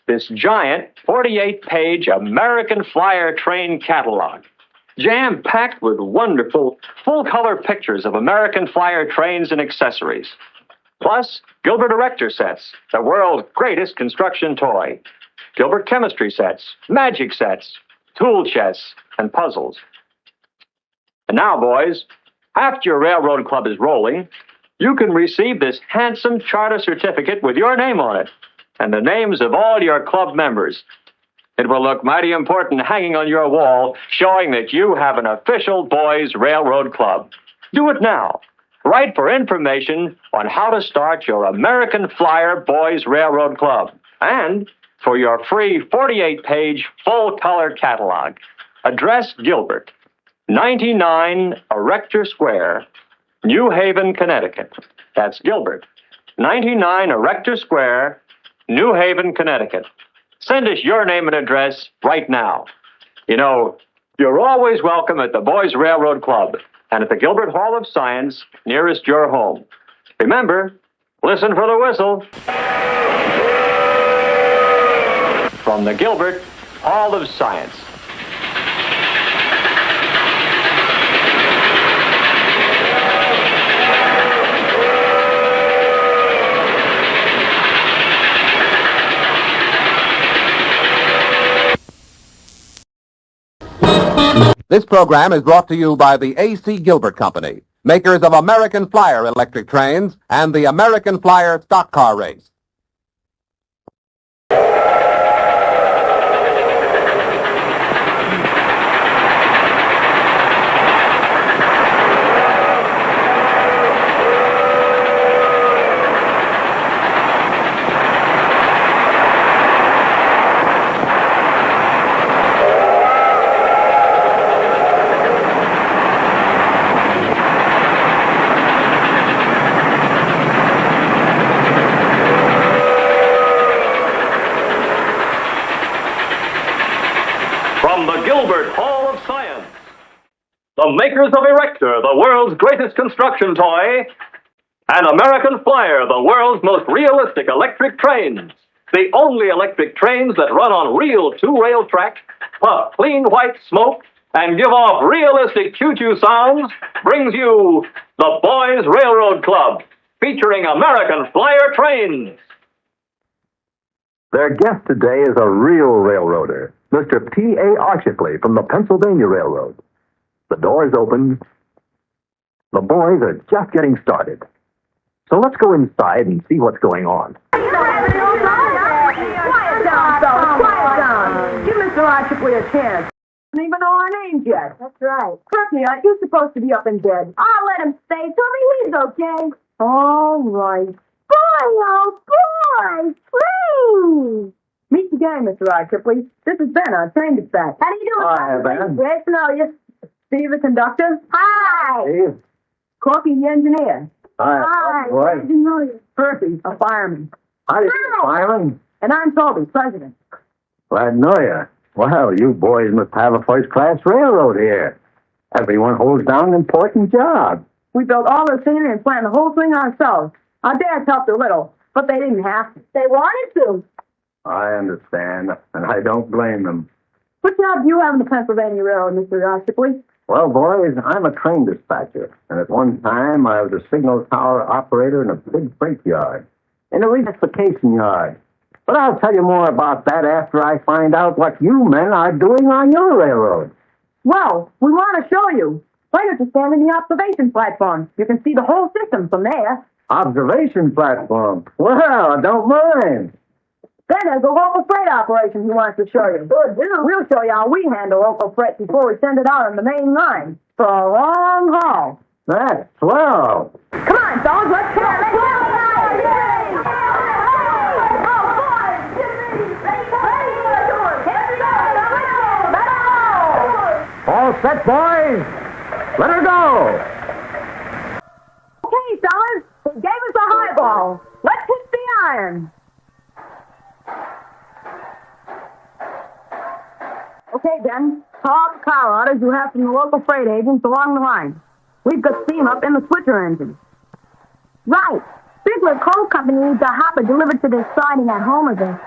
Speaker 1: this giant 48-page American Flyer train catalog, jam-packed with wonderful full-color pictures of American Flyer trains and accessories. Plus, Gilbert Erector sets, the world's greatest construction toy. Gilbert chemistry sets, magic sets, tool chests, and puzzles. And now, boys, after your railroad club is rolling, you can receive this handsome charter certificate with your name on it and the names of all your club members. It will look mighty important hanging on your wall, showing that you have an official Boys Railroad Club. Do it now. Write for information on how to start your American Flyer Boys Railroad Club and for your free 48-page full-color catalog. Address Gilbert, 99 Erector Square, New Haven, Connecticut. That's Gilbert, 99 Erector Square, New Haven, Connecticut. Send us your name and address right now. You know, you're always welcome at the Boys Railroad Club and at the Gilbert Hall of Science nearest your home. Remember, listen for the whistle. From the Gilbert Hall of Science.
Speaker 10: This program is brought to you by the A.C. Gilbert Company, makers of American Flyer electric trains and the American Flyer stock car race.
Speaker 1: From the Gilbert Hall of Science, the makers of Erector, the world's greatest construction toy, and American Flyer, the world's most realistic electric trains. The only electric trains that run on real two-rail track, puff clean white smoke, and give off realistic choo-choo sounds, brings you the Boys Railroad Club, featuring American Flyer trains.
Speaker 8: Their guest today is a real railroader, Mr. P.A. Archickley from the Pennsylvania Railroad. The doors open. The boys are just getting started. So let's go inside and see what's going on.
Speaker 7: Quiet down, fellas. Quiet down. Give Mr. Archickley a chance. Don't even know our names yet.
Speaker 3: That's right.
Speaker 7: Courtney, aren't you supposed to be up in bed?
Speaker 3: I'll let him stay. Tell me he's okay.
Speaker 7: All right.
Speaker 3: Boy, oh boy, please.
Speaker 7: Meet the gang, Mr. Archickley. This is Ben, our train dispatch.
Speaker 3: How do you do?
Speaker 9: Hi, Ben.
Speaker 3: Great to know you.
Speaker 7: Steve, the conductor.
Speaker 3: Hi.
Speaker 9: Steve.
Speaker 7: Corky, the engineer.
Speaker 3: Hi.
Speaker 9: Boy.
Speaker 3: Glad to know you.
Speaker 7: Percy, a fireman.
Speaker 9: How do you, Fireman?
Speaker 7: And I'm Toby, president.
Speaker 9: Glad to know you. Well, you boys must have a first-class railroad here. Everyone holds down an important job.
Speaker 7: We built all the scenery and planned the whole thing ourselves. Our dads helped a little, but they didn't have to.
Speaker 3: They wanted to.
Speaker 9: I understand, and I don't blame them.
Speaker 7: What job do you have in the Pennsylvania Railroad, Mr. Archickley?
Speaker 9: Well, boys, I'm a train dispatcher, and at one time I was a signal tower operator in a big freight yard, in a regasification yard. But I'll tell you more about that after I find out what you men are doing on your railroad.
Speaker 7: Well, we want to show you. Why don't you stand in the observation platform? You can see the whole system from there.
Speaker 9: Observation platform. Well, I don't mind.
Speaker 7: Then there's a local freight operation he wants to show you. Good, we'll show you how we handle local freight before we send it out on the main line for a long haul.
Speaker 9: That's swell.
Speaker 7: Come on, fellas, let's go.
Speaker 9: All set, boys. Let her go.
Speaker 7: Okay, fellas, he gave us a highball. Let's hit the iron. Okay, Ben, all the car orders you have from the local freight agents along the line. We've got steam up in the switcher engine.
Speaker 2: Right. Bigler Coal Company needs a hopper delivered to their siding at Homerville.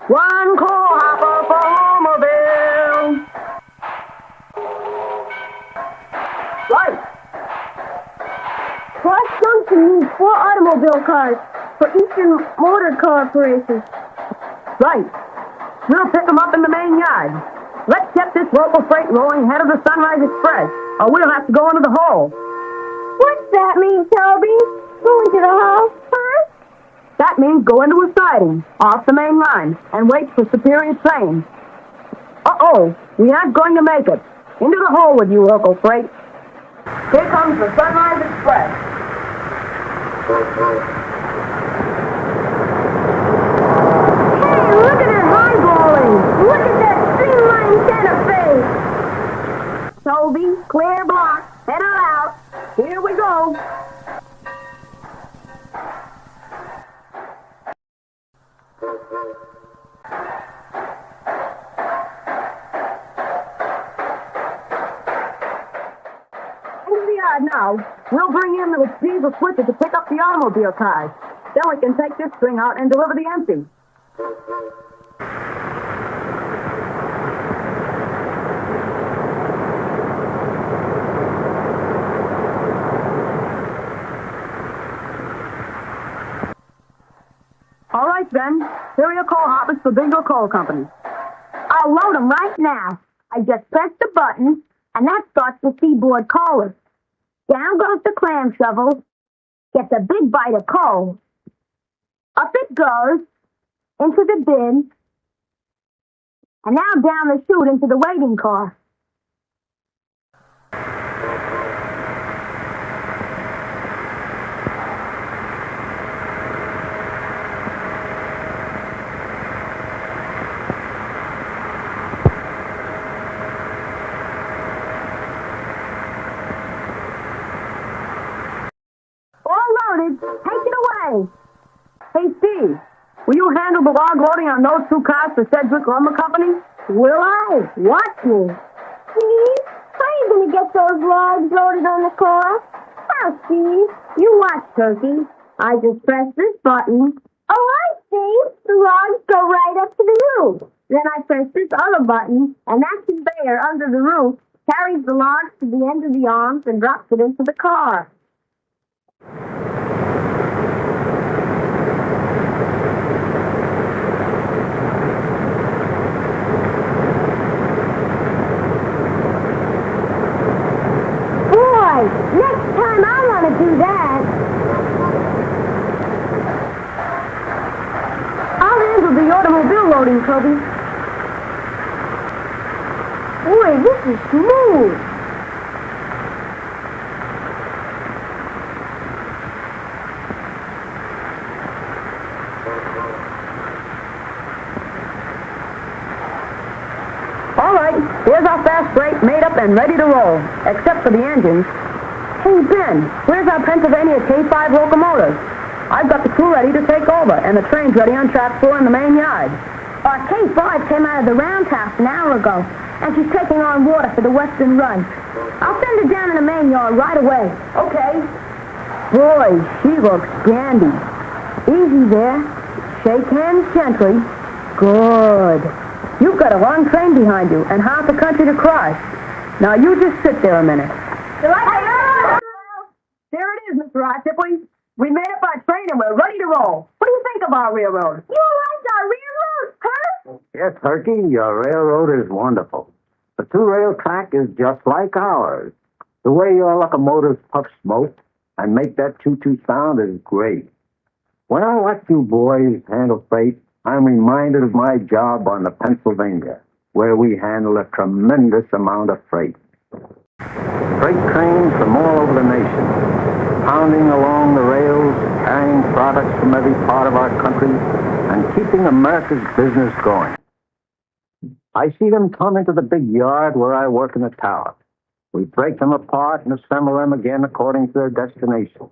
Speaker 7: One coal hopper for Homerville. Right.
Speaker 2: Cross Junction needs 4 automobile cars for Eastern Motor Corporation.
Speaker 7: Right. We'll pick them up in the main yard. Let's get this local freight rolling ahead of the Sunrise Express, or we'll have to go into the hole.
Speaker 2: What's that mean, Toby? Go into the hole first?
Speaker 7: That means go into a siding off the main line and wait for superior trains. Uh-oh, we aren't going to make it. Into the hole with you, local freight. Here comes the Sunrise Express.
Speaker 2: Hey, look at it highballing! Look at that streamlined center face!
Speaker 7: Toby, clear block, head on out. Here we go. Into the yard now. We'll bring in the diesel switcher to pick up the automobile cars. Then we can take this string out and deliver the empty. All right, then. Here are your coal hoppers for Brio Coal Company.
Speaker 2: I'll load them right now. I just press the button, and that starts the seaboard coaler. Down goes the clam shovel, gets a big bite of coal. Up it goes, into the bin, and now down the chute into the waiting car.
Speaker 7: Take it away. Hey, Steve, will you handle the log loading on those 2 cars for Sedgwick Lumber Company?
Speaker 2: Will I? Watch me. Steve, how are you going to get those logs loaded on the car? Now, Steve, you watch, Turkey. I just press this button. Oh, I see. The logs go right up to the roof. Then I press this other button, and that conveyor under the roof carries the logs to the end of the arms and drops it into the car. Next time I want to do that.
Speaker 7: I'll handle the automobile loading, Toby.
Speaker 2: Boy, this is smooth.
Speaker 7: All right, here's our fast freight made up and ready to roll, except for the engines. Hey, Ben, where's our Pennsylvania K5 locomotive? I've got the crew ready to take over, and the train's ready on track 4 in the main yard.
Speaker 2: Our K5 came out of the roundhouse an hour ago, and she's taking on water for the western run. I'll send her down in the main yard right away.
Speaker 7: Okay. Boy, she looks dandy. Easy there. Shake hands gently. Good. You've got a long train behind you and half the country to cross. Now you just sit there a minute. There it is, Mr. Rossipley. We made up our train and we're ready to roll. What do you think of our railroad?
Speaker 2: You like our railroad, Kurt?
Speaker 9: Yes, Herky, your railroad is wonderful. The 2-rail track is just like ours. The way your locomotives puff smoke and make that choo-choo sound is great. When I watch you boys handle freight, I'm reminded of my job on the Pennsylvania, where we handle a tremendous amount of freight. Freight trains from all over the nation, pounding along the rails, carrying products from every part of our country, and keeping America's business going. I see them come into the big yard where I work in the tower. We break them apart and assemble them again according to their destinations.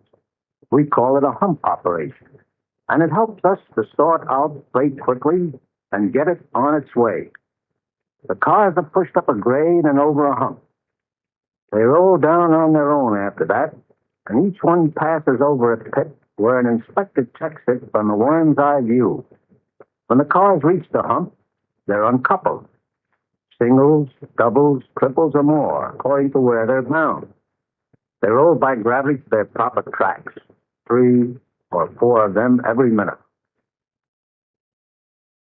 Speaker 9: We call it a hump operation, and it helps us to sort out freight quickly and get it on its way. The cars are pushed up a grade and over a hump. They roll down on their own after that, and each one passes over a pit where an inspector checks it from a worm's eye view. When the cars reach the hump, they're uncoupled. Singles, doubles, triples, or more, according to where they're bound. They roll by gravity to their proper tracks, 3 or 4 of them every minute.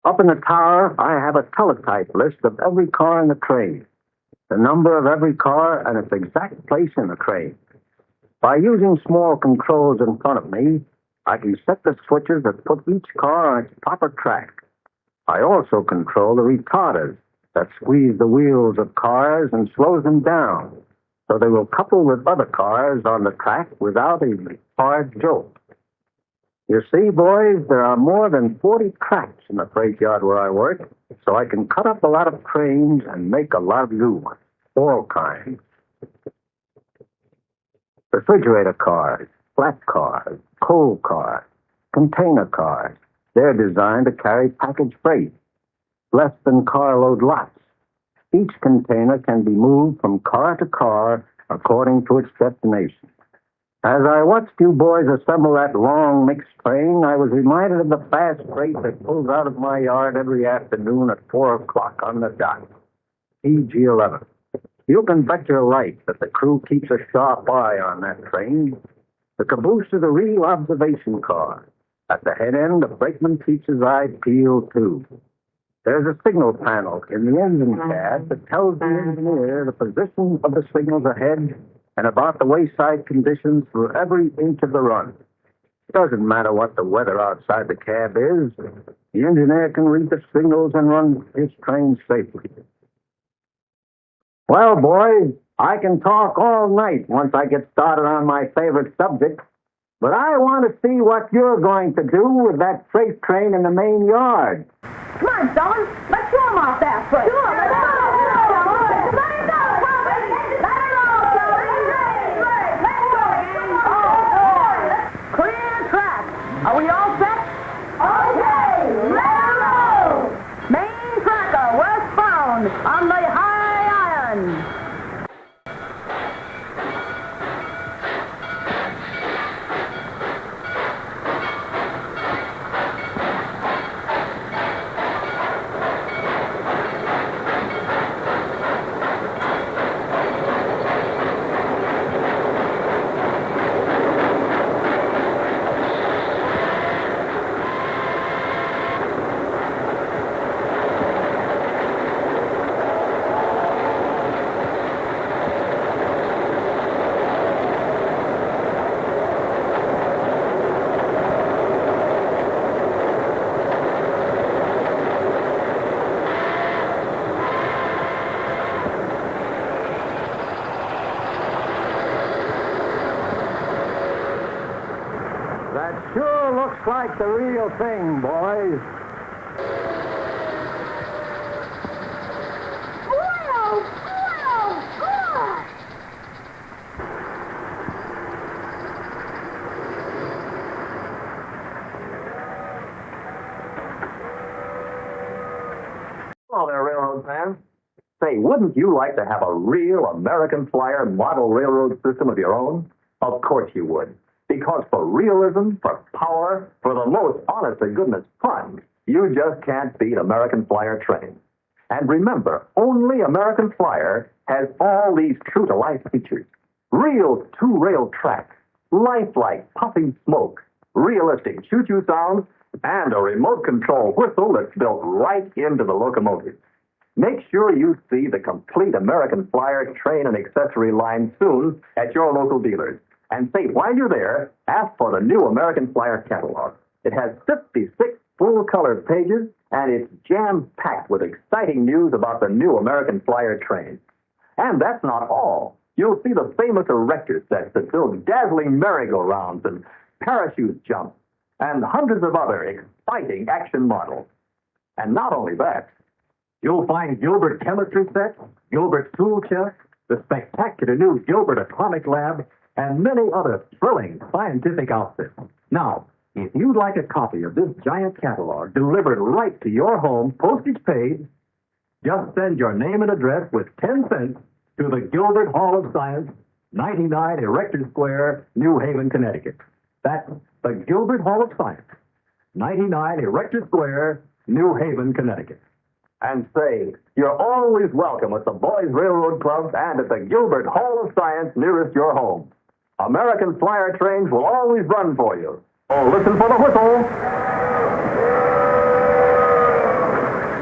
Speaker 9: Up in the tower, I have a teletype list of every car in the train, the number of every car, and its exact place in the train. By using small controls in front of me, I can set the switches that put each car on its proper track. I also control the retarders that squeeze the wheels of cars and slows them down, so they will couple with other cars on the track without a hard jolt. You see, boys, there are more than 40 tracks in the freight yard where I work, so I can cut up a lot of trains and make a lot of new ones, all kinds. Refrigerator cars, flat cars, coal cars, container cars. They're designed to carry package freight, less than carload lots. Each container can be moved from car to car according to its destination. As I watched you boys assemble that long mixed train, I was reminded of the fast freight that pulls out of my yard every afternoon at 4 o'clock on the dot. PG-11. You can bet your life that the crew keeps a sharp eye on that train. The caboose is a real observation car. At the head end, the brakeman keeps his eye peeled, too. There's a signal panel in the engine cab that tells the engineer the position of the signals ahead and about the wayside conditions for every inch of the run. It doesn't matter what the weather outside the cab is. The engineer can read the signals and run his train safely. Well, boys, I can talk all night once I get started on my favorite subject, but I want to see what you're going to do with that freight train in the main yard.
Speaker 7: Come on, fellas. Let's show them off that freight. Sure, let's go. Let it go, Tommy. Let it go, Tommy. Let's go, gang. Clear track. Are we all set? Okay. Let it go. Main tracker, westbound, on the high iron. That sure looks like the real thing, boys.
Speaker 8: Hello there, railroad fans. Say, wouldn't you like to have a real American Flyer model railroad system of your own? Of course you would. Because for realism, for power, for the most honest-to-goodness fun, you just can't beat American Flyer trains. And remember, only American Flyer has all these true-to-life features. Real two-rail tracks, lifelike puffing smoke, realistic choo-choo sounds, and a remote control whistle that's built right into the locomotive. Make sure you see the complete American Flyer train and accessory line soon at your local dealers. And say, while you're there, ask for the new American Flyer catalog. It has 56 full-color pages, and it's jam-packed with exciting news about the new American Flyer train. And that's not all. You'll see the famous erector sets that build dazzling merry-go-rounds and parachute jumps, and hundreds of other exciting action models. And not only that, you'll find Gilbert chemistry sets, Gilbert tool chest, the spectacular new Gilbert atomic lab, and many other thrilling scientific outfits. Now, if you'd like a copy of this giant catalog delivered right to your home, postage paid, Just send your name and address with 10 cents to the Gilbert Hall of Science, 99 Erector Square, New Haven, Connecticut. That's the Gilbert Hall of Science, 99 Erector Square, New Haven, Connecticut. And say, you're always welcome at the Boys Railroad Club and at the Gilbert Hall of Science nearest your home. American Flyer trains will always run for you. Oh, listen for the whistle.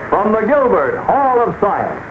Speaker 8: From the Gilbert Hall of Science.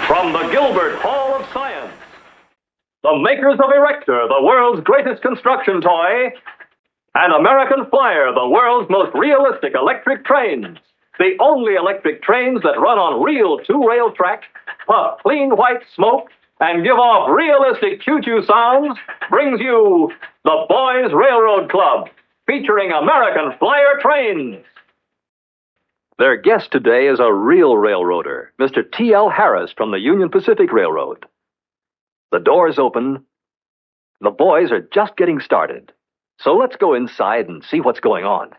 Speaker 1: From the Gilbert Hall of Science, the makers of Erector, the world's greatest construction toy, and American Flyer, the world's most realistic electric trains, the only electric trains that run on real two-rail track, puff clean white smoke, and give off realistic choo-choo sounds, brings you the Boys Railroad Club, featuring American Flyer trains. Their guest today is a real railroader, Mr. T.L. Harris from the Union Pacific Railroad. The doors open. The boys are just getting started. So let's go inside and see what's going on.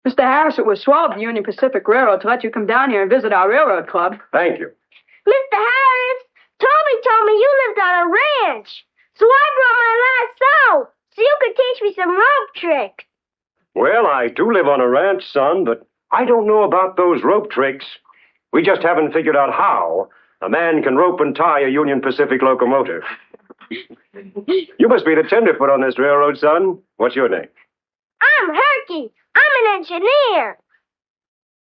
Speaker 6: Mr. Harris, it was swell of the Union Pacific Railroad to let you come down here and visit our railroad club.
Speaker 5: Thank you.
Speaker 2: Mr. Harris, Toby told me you lived on a ranch. So I brought my lasso so you could teach me some rope tricks.
Speaker 5: Well, I do live on a ranch, son, but I don't know about those rope tricks. We just haven't figured out how a man can rope and tie a Union Pacific locomotive. You must be the tenderfoot on this railroad, son. What's your name?
Speaker 2: I'm Herky. I'm an engineer.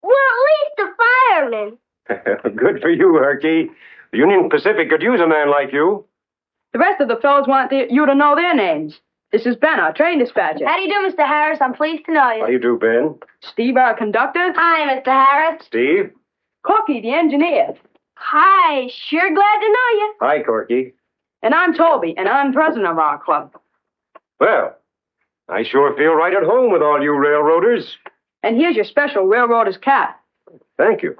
Speaker 2: Well, at least a fireman.
Speaker 5: Good for you, Herky. The Union Pacific could use a man like you.
Speaker 6: The rest of the fellows want you to know their names. This is Ben, our train dispatcher.
Speaker 3: How do you do, Mr. Harris? I'm pleased to know you.
Speaker 5: How do you do, Ben?
Speaker 6: Steve, our conductor.
Speaker 3: Hi, Mr. Harris.
Speaker 5: Steve?
Speaker 6: Corky, the engineer.
Speaker 3: Hi, sure glad to know you.
Speaker 5: Hi, Corky.
Speaker 6: And I'm Toby, and I'm president of our club.
Speaker 5: Well, I sure feel right at home with all you railroaders.
Speaker 6: And here's your special railroader's cap.
Speaker 5: Thank you.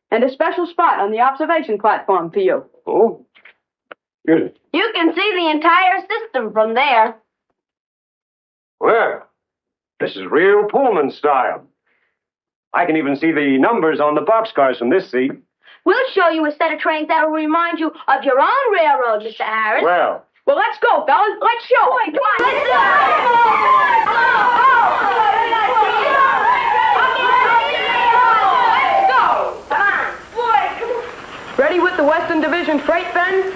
Speaker 6: And a special spot on the observation platform for you.
Speaker 5: Oh? Good.
Speaker 3: You can see the entire system from there.
Speaker 5: Well, this is real Pullman style. I can even see the numbers on the boxcars from this seat.
Speaker 3: We'll show you a set of trains that'll remind you of your own railroad, Mr. Harris.
Speaker 5: Well,
Speaker 6: let's go, fellas. Let's show it. Come on, let's go. Ready with the Western Division freight, Ben?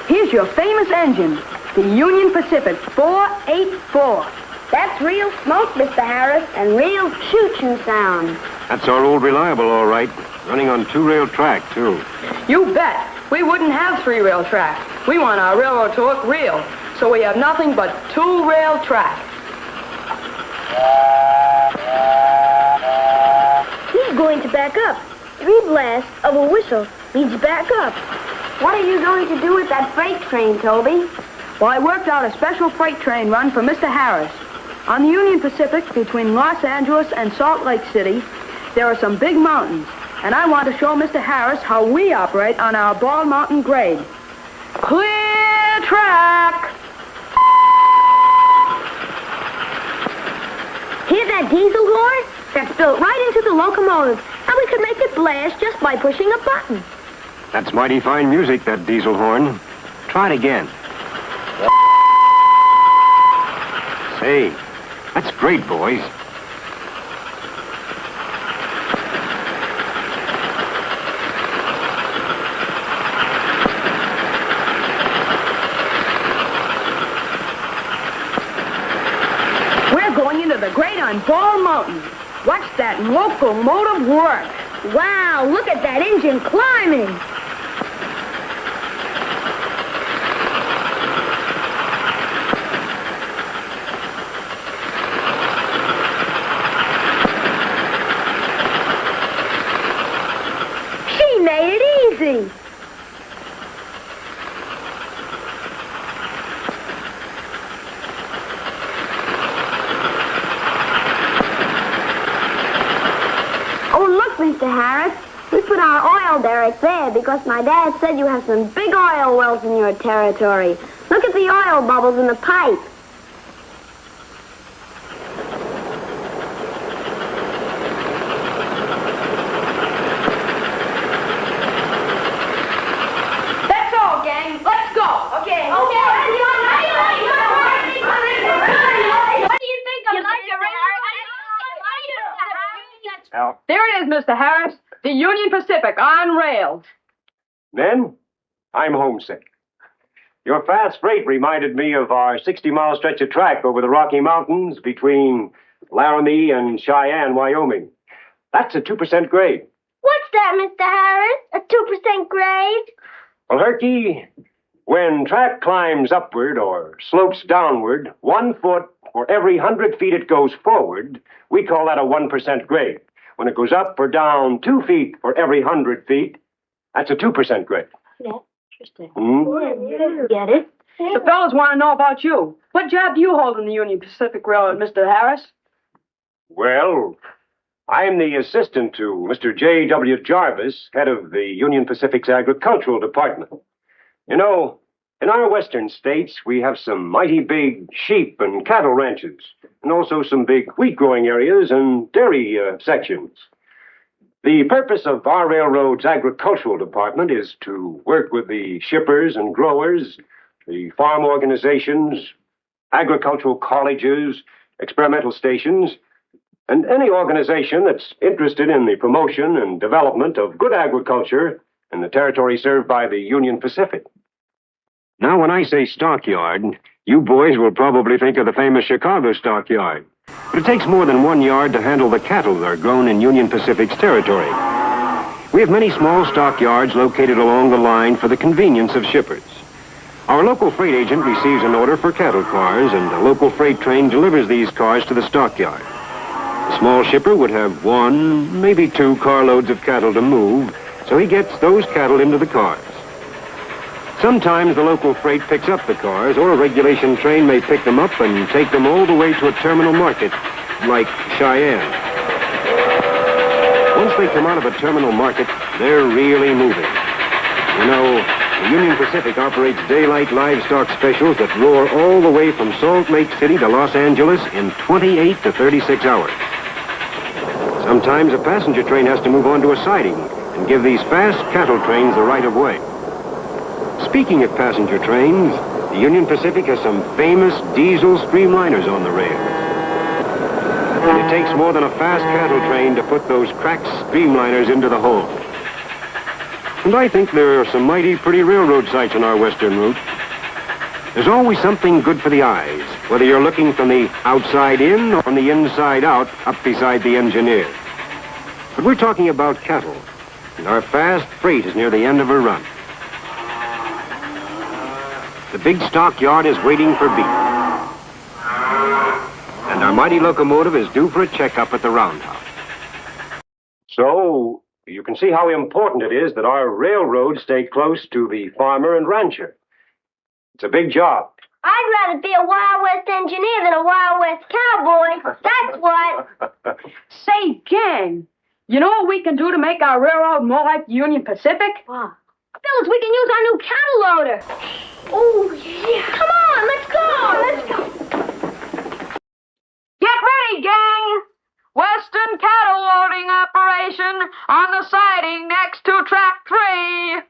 Speaker 6: Here's your famous engine, the Union Pacific 484.
Speaker 2: That's real smoke, Mr. Harris, and real choo-choo sound.
Speaker 5: that's our old reliable, all right. Running on two-rail track, too.
Speaker 6: You bet. We wouldn't have three-rail track. We want our railroad to look real, so we have nothing but two-rail track.
Speaker 2: He's going to back up. 3 blasts of a whistle means back up. What are you going to do with that freight train, Toby?
Speaker 6: Well, I worked out a special freight train run for Mr. Harris. On the Union Pacific, between Los Angeles and Salt Lake City, there are some big mountains, and I want to show Mr. Harris how we operate on our Bald Mountain grade. Clear track!
Speaker 2: Hear that diesel horn? That's built right into the locomotive, and we could make it blast just by pushing a button.
Speaker 5: That's mighty fine music, that diesel horn. Try it again. Say, that's great, boys.
Speaker 6: on Ball Mountain. Watch that locomotive work.
Speaker 2: Wow, look at that engine climbing. She made it easy. Mr. Harris, we put our oil derrick there because my dad said you have some big oil wells in your territory. Look at the oil bubbles in the pipe.
Speaker 6: That's all, gang. Let's go. Okay.
Speaker 3: What do you think of this, Mr. Harris?
Speaker 6: There it is, Mr. Harris. The Union Pacific on rails.
Speaker 4: Men, I'm homesick. Your fast freight reminded me of our 60-mile stretch of track over the Rocky Mountains between Laramie and Cheyenne, Wyoming. That's a 2% grade.
Speaker 2: What's that, Mr. Harris? A 2% grade?
Speaker 4: Well, Herky, when track climbs upward or slopes downward 1 foot for every 100 feet it goes forward, we call that a 1% grade. When it goes up or down 2 feet for every 100 feet, that's a 2% grade.
Speaker 2: Yeah, interesting.
Speaker 3: Get it?
Speaker 6: The fellas want to know about you. What job do you hold in the Union Pacific Railroad, Mr. Harris?
Speaker 4: Well, I'm the assistant to Mr. J.W. Jarvis, head of the Union Pacific's agricultural department. You know, in our western states, we have some mighty big sheep and cattle ranches, and also some big wheat-growing areas and dairy sections. The purpose of our railroad's agricultural department is to work with the shippers and growers, the farm organizations, agricultural colleges, experimental stations, and any organization that's interested in the promotion and development of good agriculture in the territory served by the Union Pacific. Now, when I say stockyard, you boys will probably think of the famous Chicago stockyard. But it takes more than 1 yard to handle the cattle that are grown in Union Pacific's territory. We have many small stockyards located along the line for the convenience of shippers. Our local freight agent receives an order for cattle cars, and a local freight train delivers these cars to the stockyard. A small shipper would have 1, maybe 2 carloads of cattle to move, so he gets those cattle into the cars. Sometimes the local freight picks up the cars, or a regulation train may pick them up and take them all the way to a terminal market, like Cheyenne. Once they come out of a terminal market, they're really moving. You know, the Union Pacific operates daylight livestock specials that roar all the way from Salt Lake City to Los Angeles in 28 to 36 hours. Sometimes a passenger train has to move onto a siding and give these fast cattle trains the right of way. Speaking of passenger trains, the Union Pacific has some famous diesel streamliners on the rail. And it takes more than a fast cattle train to put those cracked streamliners into the hole. And I think there are some mighty pretty railroad sights on our western route. There's always something good for the eyes, whether you're looking from the outside in or from the inside out up beside the engineer. But we're talking about cattle, and our fast freight is near the end of her run. The big stockyard is waiting for beef. And our mighty locomotive is due for a checkup at the roundhouse. So, you can see how important it is that our railroads stay close to the farmer and rancher. It's a big job.
Speaker 2: I'd rather be a Wild West engineer than a Wild West cowboy. That's what.
Speaker 6: Say, gang, you know what we can do to make our railroad more like the Union Pacific?
Speaker 2: Wow. Fellas, we can use our new cattle loader. Oh, yeah. Come on, let's go.
Speaker 6: Get ready, gang! Western cattle loading operation on the siding next to track 3.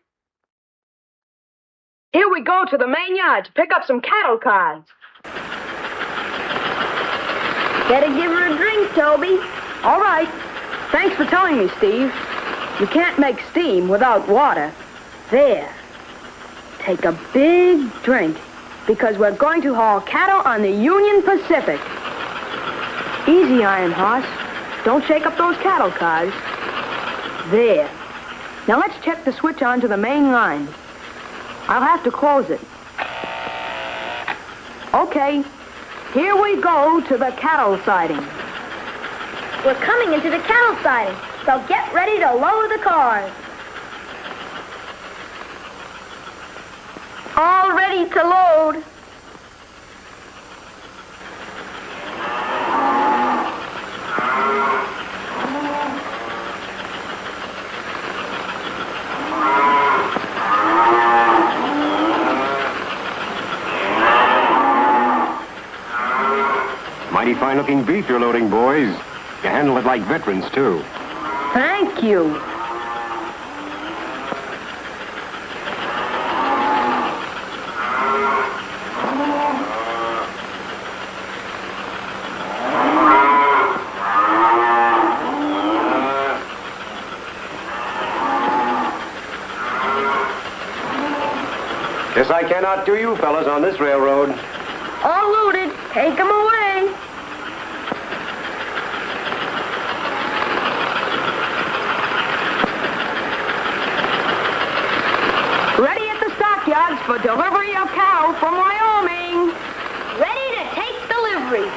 Speaker 6: Here we go to the main yard to pick up some cattle cars.
Speaker 2: Better give her a drink, Toby.
Speaker 6: All right. Thanks for telling me, Steve. You can't make steam without water. There. Take a big drink, because we're going to haul cattle on the Union Pacific. Easy, Iron Horse. Don't shake up those cattle cars. There. Now let's check the switch onto the main line. I'll have to close it. Okay, here we go to the cattle siding.
Speaker 3: We're coming into the cattle siding, so get ready to lower the cars. All ready to load.
Speaker 5: Mighty fine-looking beef you're loading, boys. You handle it like veterans, too.
Speaker 6: Thank you.
Speaker 5: Guess I cannot do you fellas on this railroad.
Speaker 3: All loaded. Take them away.
Speaker 6: Ready at the stockyards for delivery of cattle from Wyoming.
Speaker 3: Ready to take delivery.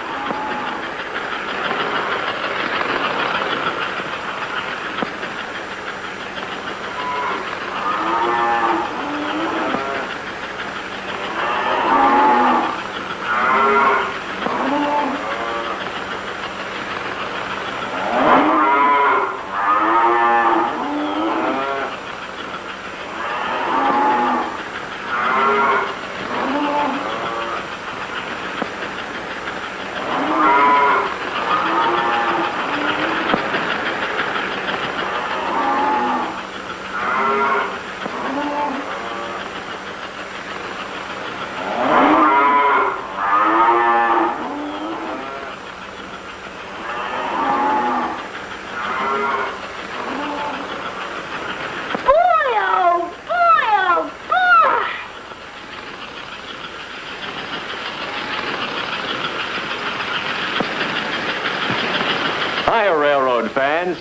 Speaker 1: Hiya, railroad fans.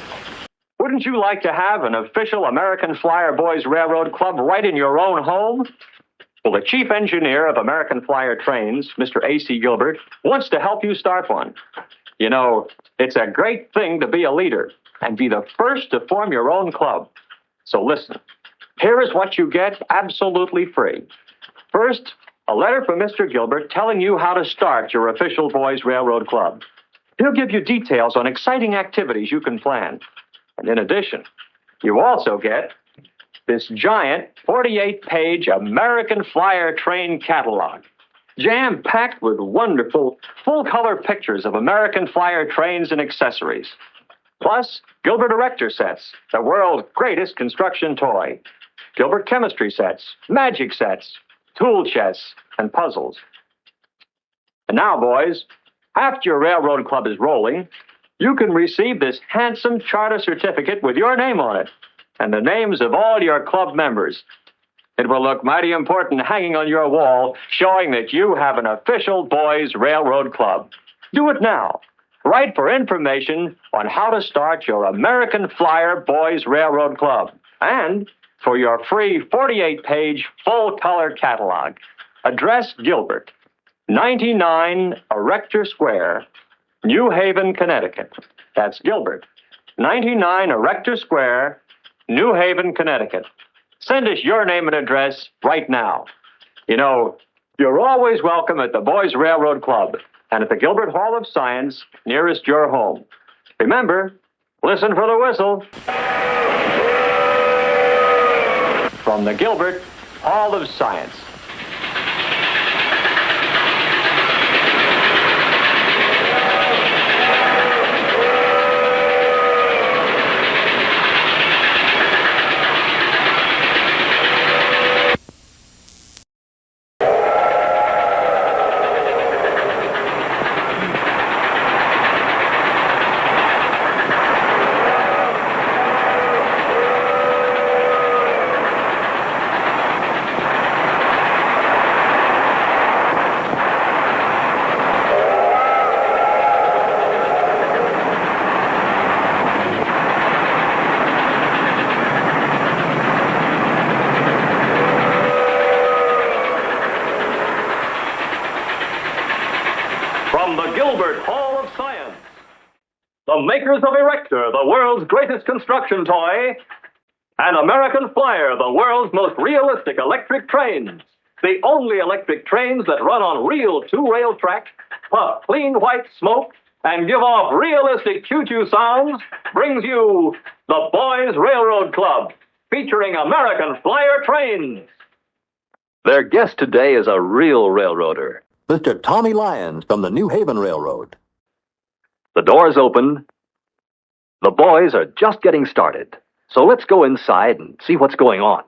Speaker 1: Wouldn't you like to have an official American Flyer Boys Railroad Club right in your own home? Well, the chief engineer of American Flyer Trains, Mr. A.C. Gilbert, wants to help you start one. You know, it's a great thing to be a leader and be the first to form your own club. So listen, here is what you get absolutely free. First, a letter from Mr. Gilbert telling you how to start your official Boys Railroad Club. He'll give you details on exciting activities you can plan. And in addition, you also get this giant 48-page American Flyer train catalog, jam-packed with wonderful full-color pictures of American Flyer trains and accessories. Plus, Gilbert Erector sets, the world's greatest construction toy. Gilbert chemistry sets, magic sets, tool chests, and puzzles. And now, boys, after your railroad club is rolling, you can receive this handsome charter certificate with your name on it and the names of all your club members. It will look mighty important hanging on your wall, showing that you have an official Boys Railroad Club. Do it now. Write for information on how to start your American Flyer Boys Railroad Club and for your free 48-page full-color catalog. Address Gilbert, 99 Erector Square, New Haven, Connecticut. That's Gilbert, 99 Erector Square, New Haven, Connecticut. Send us your name and address right now. You know, you're always welcome at the Boys Railroad Club and at the Gilbert Hall of Science nearest your home. Remember, listen for the whistle. From the Gilbert Hall of Science. the makers of Erector, the world's greatest construction toy, and American Flyer, the world's most realistic electric trains. The only electric trains that run on real two-rail track, puff clean white smoke, and give off realistic choo-choo sounds, brings you the Boys Railroad Club, featuring American Flyer trains.
Speaker 10: Their guest today is a real railroader, Mr. Tommy Lyons from the New Haven Railroad. The doors open. The boys are just getting started. So let's go inside and see what's going on.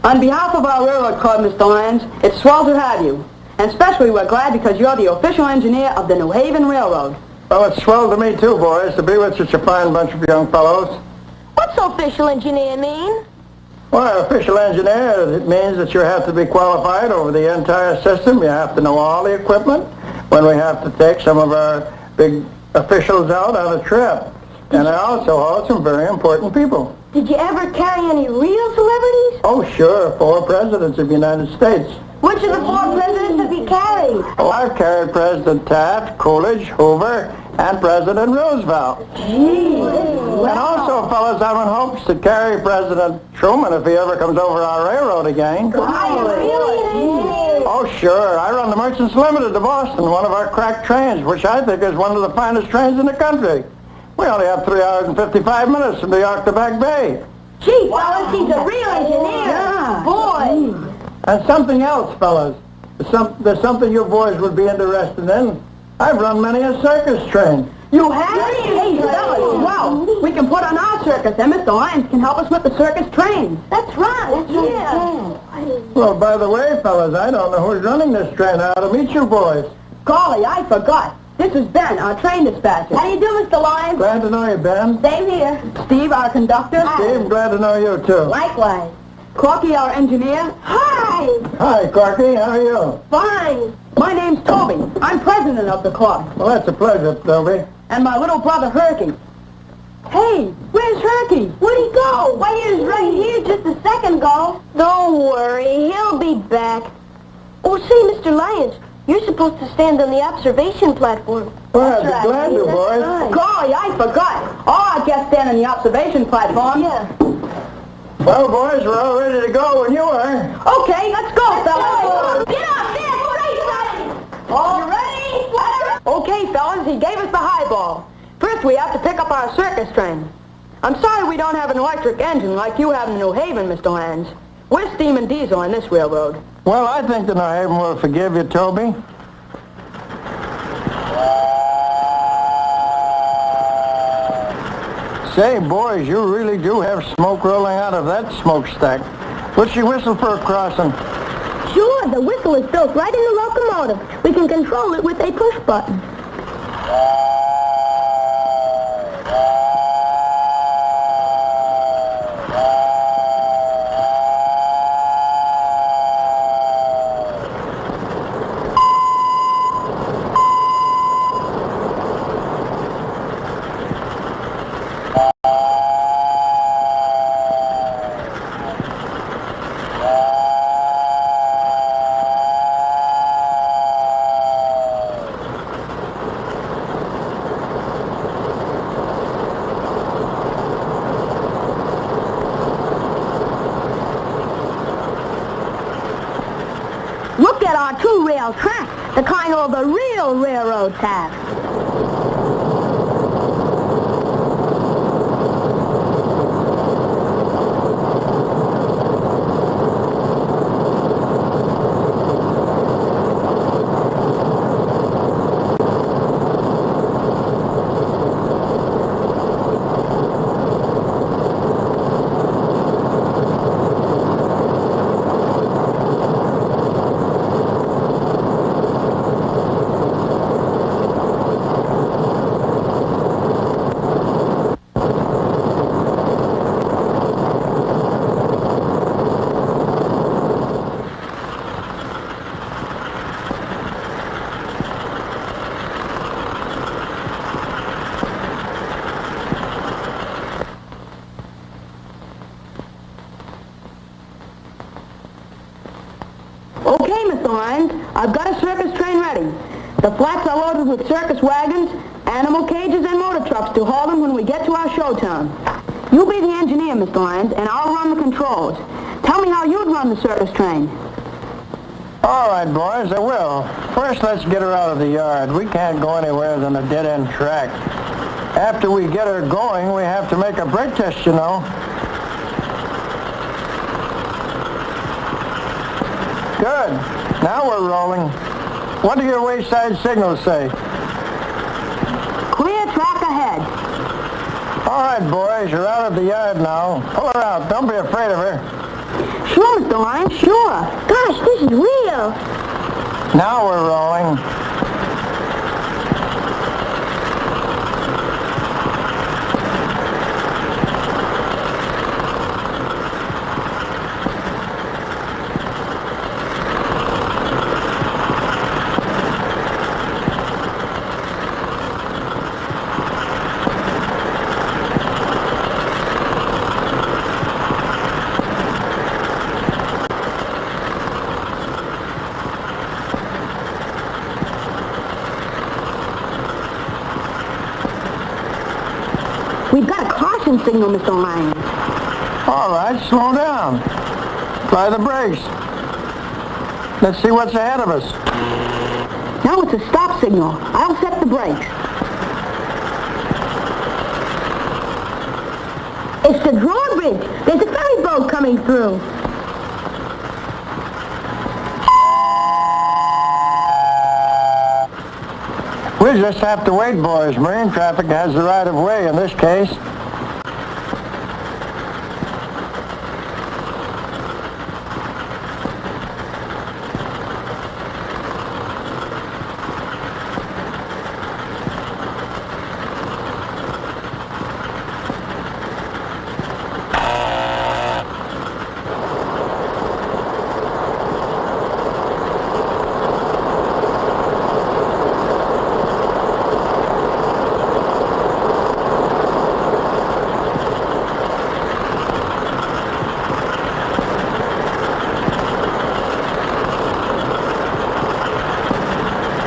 Speaker 6: On behalf of our railroad club, Mr. Lyons, it's swell to have you. And especially we're glad because you're the official engineer of the New Haven Railroad.
Speaker 11: Well, it's swell to me too, boys, to be with such a fine bunch of young fellows.
Speaker 3: What's official engineer mean?
Speaker 11: Well, official engineer, it means that you have to be qualified over the entire system. You have to know all the equipment when we have to take some of our big officials out on a trip. And I also hold some very important people.
Speaker 3: Did you ever carry any real celebrities?
Speaker 11: Oh, sure, 4 presidents of the United States.
Speaker 3: Which of the 4 presidents have you carried?
Speaker 11: Oh, I've carried President Taft, Coolidge, Hoover, and President Roosevelt.
Speaker 3: Gee.
Speaker 11: And also, fellas, I'm in hopes to carry President Truman if he ever comes over our railroad again. Oh, sure. I run the Merchants Limited to Boston, one of our crack trains, which I think is one of the finest trains in the country. We only have 3 hours and 55 minutes from New York to Back Bay.
Speaker 3: Gee, fellas, he's a real engineer.
Speaker 11: Yeah.
Speaker 3: Boy.
Speaker 11: And something else, fellas. There's something you boys would be interested in. I've run many a circus train.
Speaker 6: You have? Hey, fellas, well, we can put on our circus, and Mr. Lyons can help us with the circus trains.
Speaker 3: That's right. Yeah.
Speaker 11: Well, by the way, fellas, I don't know who's running this train. I ought to meet you boys.
Speaker 6: Golly, I forgot. This is Ben, our train dispatcher.
Speaker 3: How do you do, Mr. Lyons?
Speaker 11: Glad to know you, Ben.
Speaker 3: Same here.
Speaker 6: Steve, our conductor.
Speaker 11: Steve, glad to know you, too.
Speaker 3: Likewise.
Speaker 6: Corky, our engineer.
Speaker 3: Hi.
Speaker 11: Hi, Corky. How are you?
Speaker 3: Fine.
Speaker 6: My name's Toby. I'm president of the club.
Speaker 11: Well, that's a pleasure, Toby.
Speaker 6: And my little brother, Herky. Hey, where's Herky?
Speaker 3: Where'd he go? Why, he was right here just a second ago. Don't worry. He'll be back. Oh, say, Mr. Lyons, you're supposed to stand on the observation platform.
Speaker 11: Well, I'd be glad to, boys.
Speaker 3: Right.
Speaker 6: Golly, I forgot. Oh, I guess stand on the observation platform.
Speaker 3: Yeah.
Speaker 11: Well, boys, we're all ready to go when you are.
Speaker 6: Okay, let's go, fellas.
Speaker 3: Get up there, straight,
Speaker 6: All ready? Okay, fellas, he gave us the highball. First, we have to pick up our circus train. I'm sorry we don't have an electric engine like you have in New Haven, Mr. Lyons. We're steam and diesel on this railroad.
Speaker 11: Well, I think the New Haven will forgive you, Toby. Say, boys, you really do have smoke rolling out of that smokestack. What's your whistle for a crossing?
Speaker 3: Sure, the whistle is built right in the locomotive. We can control it with a push button. Look at our two-rail track, the kind all the real railroads have. Okay, Mr. Lyons, I've got a circus train
Speaker 6: ready. The flats are loaded with circus wagons, animal cages, and motor trucks to haul them when we get to our showtown. You be the engineer, Mr. Lyons, and I'll run the controls. Tell me how you'd run the circus train.
Speaker 11: All right, boys, I will. First, let's get her out of the yard. We can't go anywhere than a dead-end track. After we get her going, we have to make a brake test, you know. Good. Now we're rolling. What do your wayside signals say?
Speaker 6: Clear track ahead.
Speaker 11: All right, boys, you're out of the yard now. Pull her out. Don't be afraid of her.
Speaker 6: Sure, Mr. Lyons, sure.
Speaker 2: Gosh, this is real.
Speaker 11: Now we're rolling.
Speaker 6: We've got a caution signal, Mr. Lyons.
Speaker 11: All right, slow down. Apply the brakes. Let's see what's ahead of us.
Speaker 6: Now it's a stop signal. I'll set the brakes.
Speaker 2: It's the drawbridge. There's a ferry boat coming through.
Speaker 11: We just have to wait, boys. Marine traffic has the right of way in this case.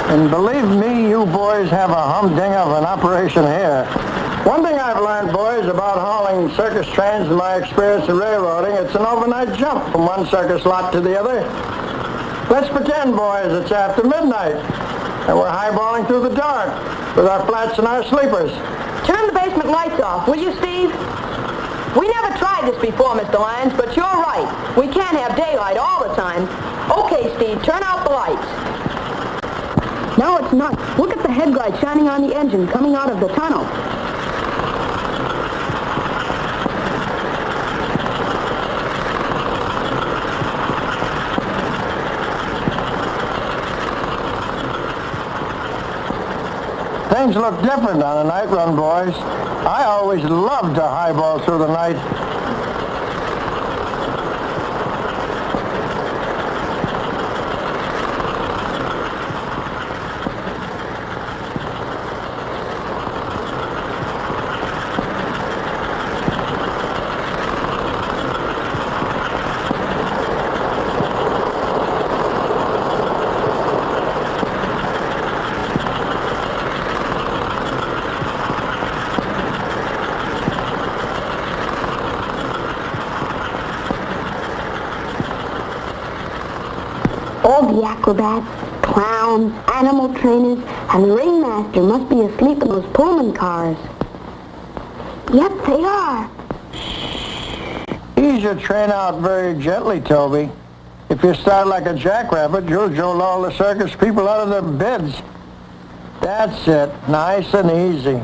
Speaker 11: And believe me, you boys have a humdinger of an operation here. One thing I've learned, boys, about hauling circus trains in my experience in railroading, it's an overnight jump from one circus lot to the other. Let's pretend, boys, it's after midnight, and we're highballing through the dark with our flats and our sleepers.
Speaker 6: Turn the basement lights off, will you, Steve? We never tried this before, Mr. Lyons, but you're right. We can't have daylight all the time. Okay, Steve, turn out the lights. Now it's not. Look at the headlight shining on the engine coming out of the tunnel.
Speaker 11: Things look different on a night run, boys. I always loved to highball through the night.
Speaker 2: All the acrobats, clowns, animal trainers, and the ringmaster must be asleep in those Pullman cars. Yep, they are.
Speaker 11: Ease your train out very gently, Toby. If you start like a jackrabbit, you'll jolt all the circus people out of their beds. That's it, nice and easy.